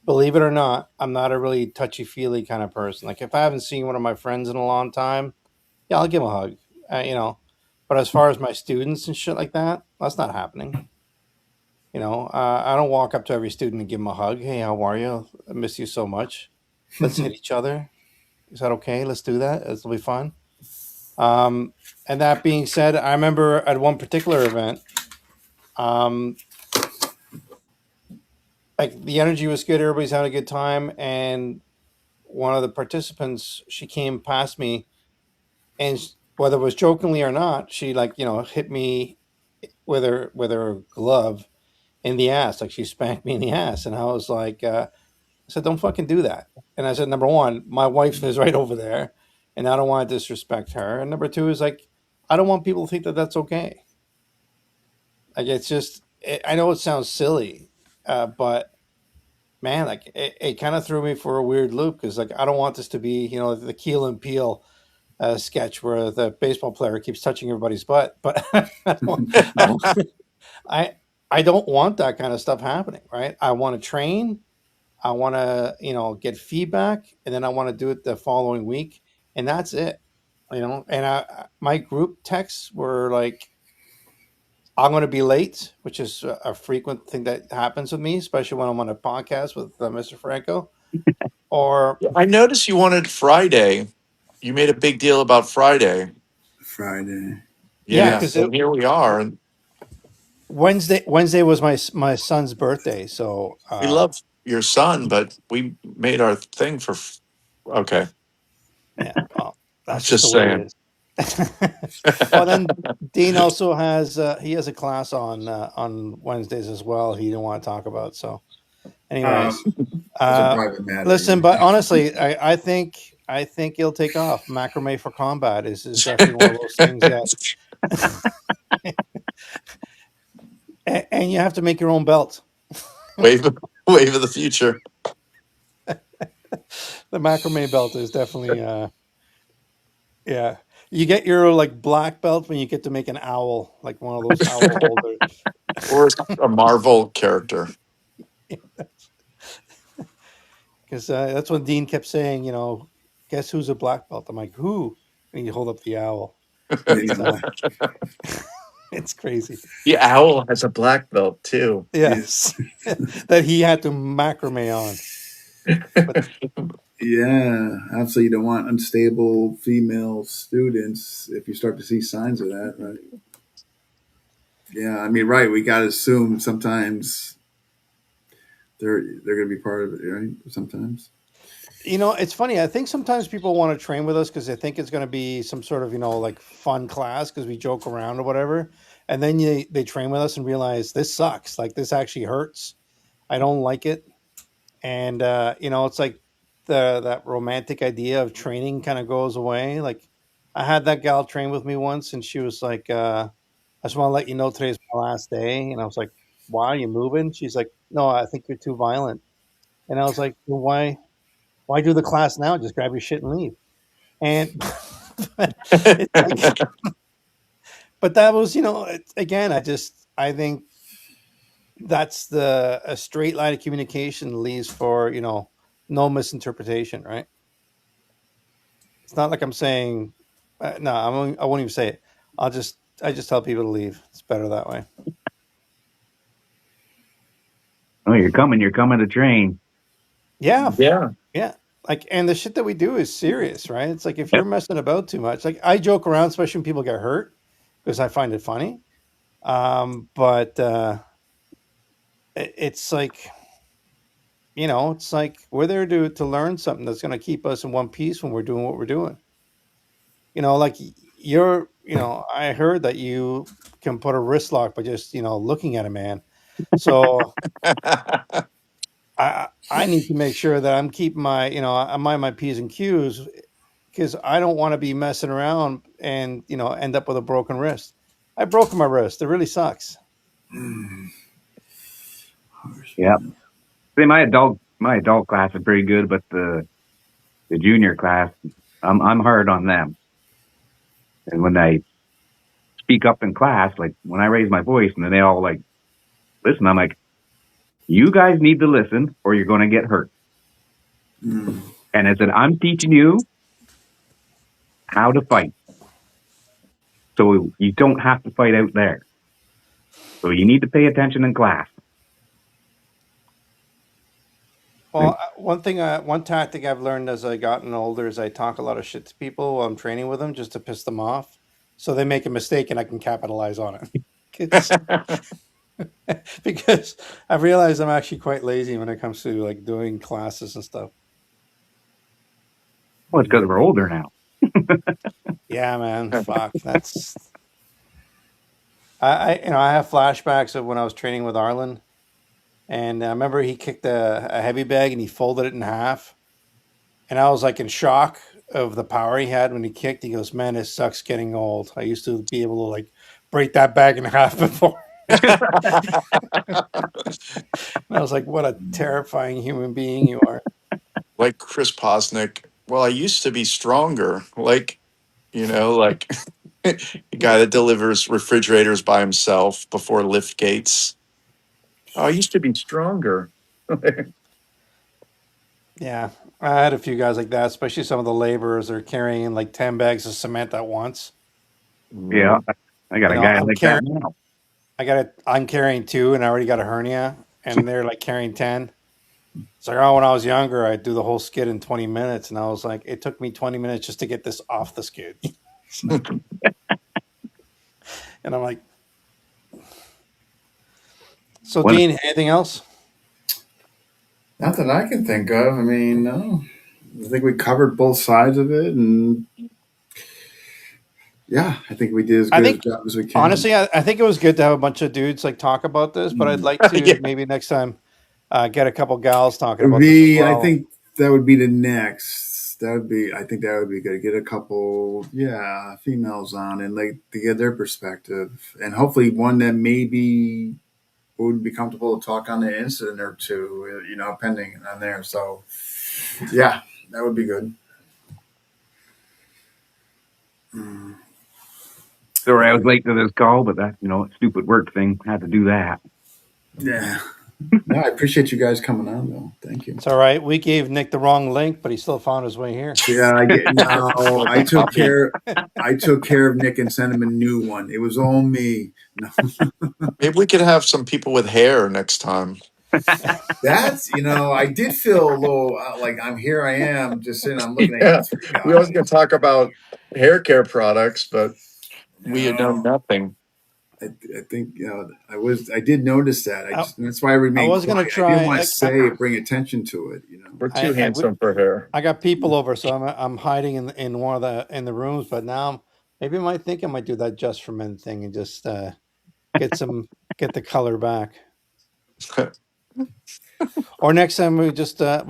believe it or not, I'm not a really touchy feely kind of person. Like if I haven't seen one of my friends in a long time, yeah, I'll give him a hug. You know, but as far as my students and shit like that, that's not happening. I don't walk up to every student and give them a hug. Hey, how are you? I miss you so much. Let's hit each other. Is that okay? Let's do that. It'll be fun. And that being said, I remember at one particular event, um, like the energy was good, everybody's having a good time, and one of the participants, she came past me, and whether it was jokingly or not, she hit me with her glove in the ass, like she spanked me in the ass, and I was like, I said, don't fucking do that. And I said, number one, my wife is right over there, and I don't want to disrespect her. And number two is like, I don't want people to think that that's okay. Like it's just, I know it sounds silly, but man, like it kind of threw me for a weird loop because like I don't want this to be, the Keel and Peele sketch where the baseball player keeps touching everybody's butt. But I don't, I I don't want that kind of stuff happening, right? I want to train. I want to, get feedback, and then I want to do it the following week, and that's it. And my group texts were like, I'm going to be late, which is a frequent thing that happens with me, especially when I'm on a podcast with Mr. Franco. Or I noticed you wanted Friday. You made a big deal about Friday. Friday. yeah, Yeah, Yeah. because and here we are. And Wednesday was my son's birthday, so we love your son, but we made our thing for. Okay, yeah, well, that's just the just way it saying. is. Well, then Dean also has he has a class on Wednesdays as well. He didn't want to talk about. So, anyways, It's a uh, private matter. listen. But honestly, I think he'll take off. Macrame for combat is definitely one of those things that, and you have to make your own belt. wave, wave of the future. The macrame belt is definitely yeah. You get your like black belt when you get to make an owl, like one of those owl holders. Or a Marvel character. Because that's what Dean kept saying. Guess who's a black belt? I'm like, who? And you hold up the owl. It's Yeah. it's crazy. The owl has a black belt too. Yeah. Yes, that he had to macrame on. But Yeah. Absolutely. You don't want unstable female students if you start to see signs of that, right? Yeah. I mean, right. We got to assume sometimes they're going to be part of it, right? Sometimes. it's funny. I think sometimes people want to train with us because they think it's going to be some sort of like fun class because we joke around or whatever, and then they train with us and realize this sucks. Like this actually hurts. I don't like it. And it's like that romantic idea of training kind of goes away. Like I had that gal train with me once, and she was like, I just want to let you know today's my last day. And I was like, why are you moving? She's like, no, I think you're too violent. And I was like, well, why do the class now? Just grab your shit and leave. And it's like, but that was, again, I think that's a straight line of communication leaves for, no misinterpretation, right? It's not like I'm saying, no, I won't even say it. I just tell people to leave. It's better that way. Oh, you're coming. You're coming to train. Yeah, Yeah. yeah. Like, and the shit that we do is serious, right? It's like if you're Yep. messing about too much, like I joke around, especially when people get hurt, because I find it funny. But it's like, it's like we're there to learn something that's going to keep us in one piece when we're doing what we're doing. Like I heard that you can put a wrist lock by just looking at a man. So I need to make sure that I'm keeping my I mind my p's and q's because I don't want to be messing around and end up with a broken wrist. I broke my wrist. It really sucks. Mm. Yeah. See, my adult class is pretty good, but the junior class, I'm hard on them. And when I speak up in class, like when I raise my voice, and then they all like listen, I'm like, you guys need to listen, or you're going to get hurt. Mm. And I said, I'm teaching you how to fight, so you don't have to fight out there. So you need to pay attention in class. Well, one tactic I've learned as I gotten older is I talk a lot of shit to people while I'm training with them just to piss them off, so they make a mistake and I can capitalize on it. 'Cause- because I've realized I'm actually quite lazy when it comes to like doing classes and stuff. Well, it's because we're older now. Yeah, man, fuck. That's I have flashbacks of when I was training with Arlen, and I remember he kicked a heavy bag and he folded it in half, and I was like in shock of the power he had when he kicked. He goes, "Man, it sucks getting old. I used to be able to like break that bag in half before." And I was like, "What a terrifying human being you are." Like Chris Posnick. Well, I used to be stronger. Like, like the guy that delivers refrigerators by himself before lift gates. Oh, I used to be stronger. Yeah, I had a few guys like that, especially some of the laborers are carrying like 10 bags of cement at once. Yeah, Mm. I got You a know, guy like that now. I'm carrying two, and I already got a hernia, and they're like carrying 10. It's like, oh, when I was younger, I'd do the whole skid in 20 minutes, and I was like, it took me 20 minutes just to get this off the skid. And I'm like, so When Dean, anything else? Not that I can think of. I mean, no. I think we covered both sides of it, and yeah, I think we did as I good a think job as we can. honestly, I think it was good to have a bunch of dudes like talk about this, but I'd Mm. like to Yeah. maybe next time get a couple gals talking about this as The I well. think that would be the next. That would be. I think that would be good. Get a couple, yeah, females on and like to get their perspective, and hopefully one that maybe would be comfortable to talk on the incident or two. Pending on there. So yeah, that would be good. Mm, sorry I was late to this call, but that stupid work thing had to do that. yeah. No, I appreciate you guys coming on though. Thank you. It's all right. We gave Nick the wrong link, but he still found his way here. Yeah, I get no. Like I a took puppy. care. I took care of Nick and sent him a new one. It was all me. No, Maybe we could have some people with hair next time. that's I did feel a little like I'm here. I am just sitting. I'm looking at you Yeah. three We always going guys. to talk about hair care products, but we had done No, nothing. I think I did notice that. I, That's why I I remained was gonna quiet. I didn't try. want to say it, bring attention to it. We're too I, handsome for hair. I got people over, so I'm hiding in one of the rooms. But now maybe I might think I might do that just for men thing and just get some get the color back. Or next time we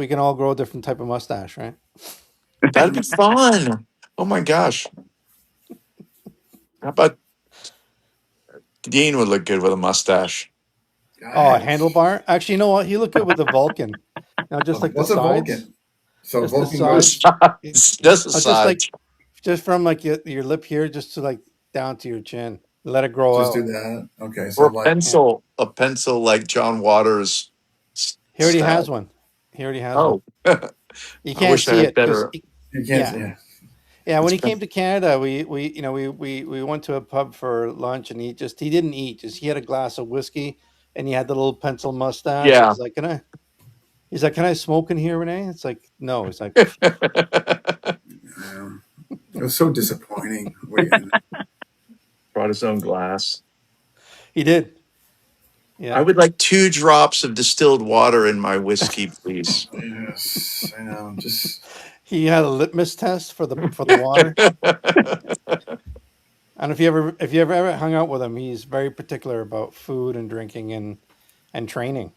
can all grow a different type of mustache, right? That'd be fun. Oh my gosh. How about Dean would look good with a mustache? Oh, a Guys, handlebar. Actually, you know what? He looked good with the Vulcan. Just like the what's a sides, Vulcan? So just the Vulcan Just goes. sides. just a Just like side. just from like your lip here, just to like down to your chin. Let it grow Just do out. that. Okay, Or so like Yeah, a pencil like John Waters he already style. has one. He already has one. Oh, I You can't wish I see had it because better. you can't. yeah, Yeah. yeah. When It's he been, came to Canada, we went to a pub for lunch, and he didn't eat. Just he had a glass of whiskey, and he had the little pencil mustache. yeah. He's like, can I? He's like, can I smoke in here, Renee? It's like, no. He's like, Um, it was so disappointing. Wait, Brought his own glass. he did. I Yeah. would like 2 drops of distilled water in my whiskey, please. yes, I know. Just He had a litmus test for the water. And if you ever hung out with him, he's very particular about food and drinking and training.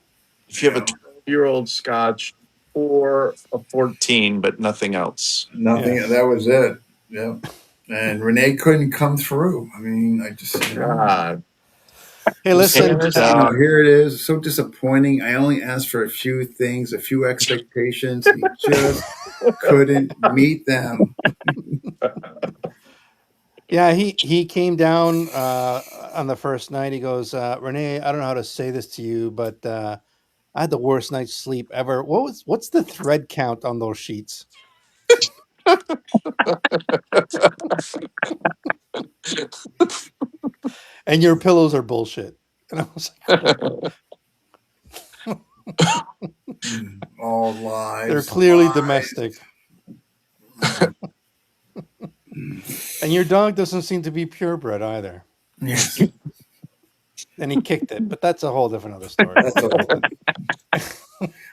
If you have a yeah, 12-year-old Scotch or a 14, but nothing else. nothing. Yes. That was it. Yeah. And Renee couldn't come through. I mean, I just, God, Hey, it was so listen. hands just, out. here it is. So disappointing. I only asked for a few things, a few expectations. He just couldn't meet them. Yeah, he came down on the first night. He goes, Renee, I don't know how to say this to you, but I had the worst night's sleep ever. What's the thread count on those sheets? And your pillows are bullshit. And I was like, All lives. They're clearly lies. domestic. And your dog doesn't seem to be purebred either. Yes. And he kicked it, but that's a whole different other story. That's all.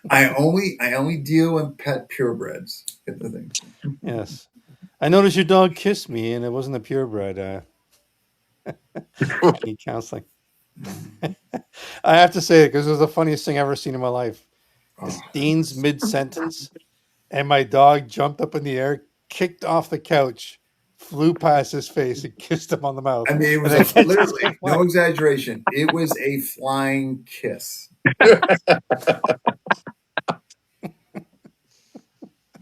I only deal in pet purebreds. Get the thing. Yes. I noticed your dog kissed me and it wasn't a purebred. I need counseling. I have to say it because it was the funniest thing I've ever seen in my life. It's Oh, Dean's mid sentence, and my dog jumped up in the air, kicked off the couch, flew past his face, and kissed him on the mouth. I mean, it was And then just literally kept no flying. exaggeration. It was a flying kiss.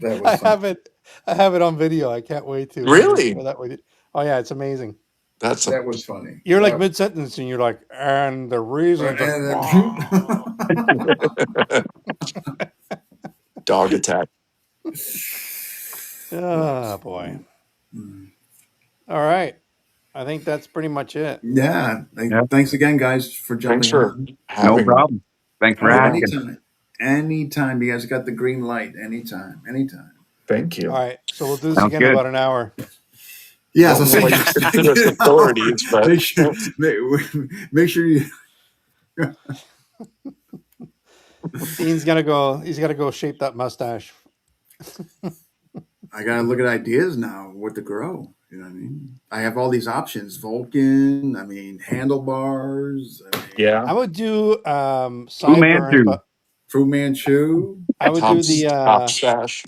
That was I fun. have it. I have it on video. I can't wait to Really? share that with you. Oh yeah, it's amazing. That's a That was funny. You're like mid sentence, and you're like, and the reason. dog attack. Oh boy. All right. I think that's pretty much it. Yeah. Yeah. Thanks again, guys, for Thanks jumping for on. No having. problem. Thanks for Oh, asking. anytime. You guys got the green light. Anytime. Thank you. All right. So we'll do this Sounds again in good. about an hour. Yeah, Don't so know why you consider us authorities, but make sure you. Dean's gonna go. He's got to go shape that mustache. I gotta look at ideas now. What to grow? You know what I mean? I have all these options: Vulcan. I mean, handlebars. I mean, I yeah. would do Fu sideburns, Manchu. but Fu Manchu. I would do the Top stash.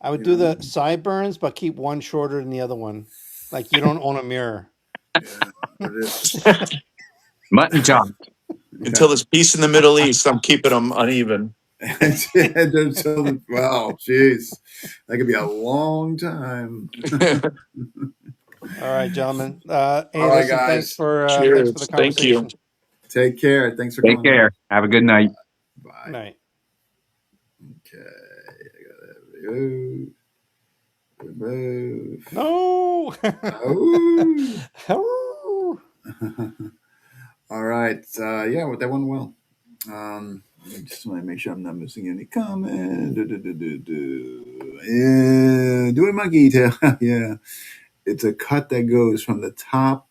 I would You do know? the sideburns, but keep one shorter than the other one. Like you don't own a mirror. Yeah. But it, Mutton chop. Until there's peace in the Middle East, I'm keeping them uneven. wow, jeez, that could be a long time. All right, gentlemen. Hey, All right, listen. Thanks guys. for the Cheers. Thank you. conversation. Take care. Thanks for Take coming. care. Have a good night. Bye. Good night. Okay. I gotta remove. No. Oh. All right. Yeah, well, that went well. I just want to make sure I'm not missing any comment. Yeah, do it monkey tail. Yeah. It's a cut that goes from the top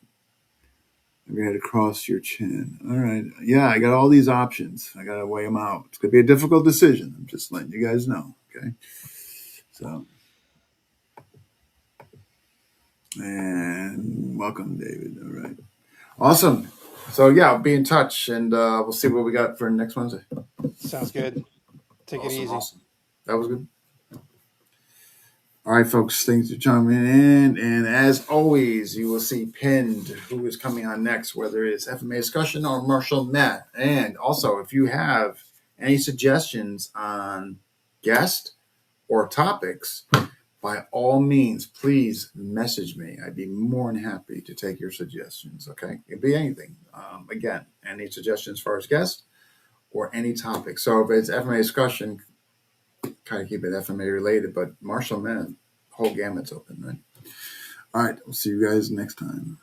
of your head across your chin. All right. Yeah, I got all these options. I got to weigh them out. It's going to be a difficult decision. I'm just letting you guys know. Okay. So, and welcome, David. All right. Awesome. So, yeah, I'll be in touch and we'll see what we got for next Wednesday. Sounds good. Take it easy. Awesome. That was good. All right, folks, thanks for chiming in. And as always, you will see pinned who is coming on next, whether it's FMA discussion or Marshall Matt. And also, if you have any suggestions on guest or topics, by all means, please message me. I'd be more than happy to take your suggestions. Okay, it could be anything. Again, any suggestions as far as guests or any topic. So if it's FMA discussion, kind of keep it FMA related, but Marshall Matt, whole gamut's open, right? All right, we'll see you guys next time.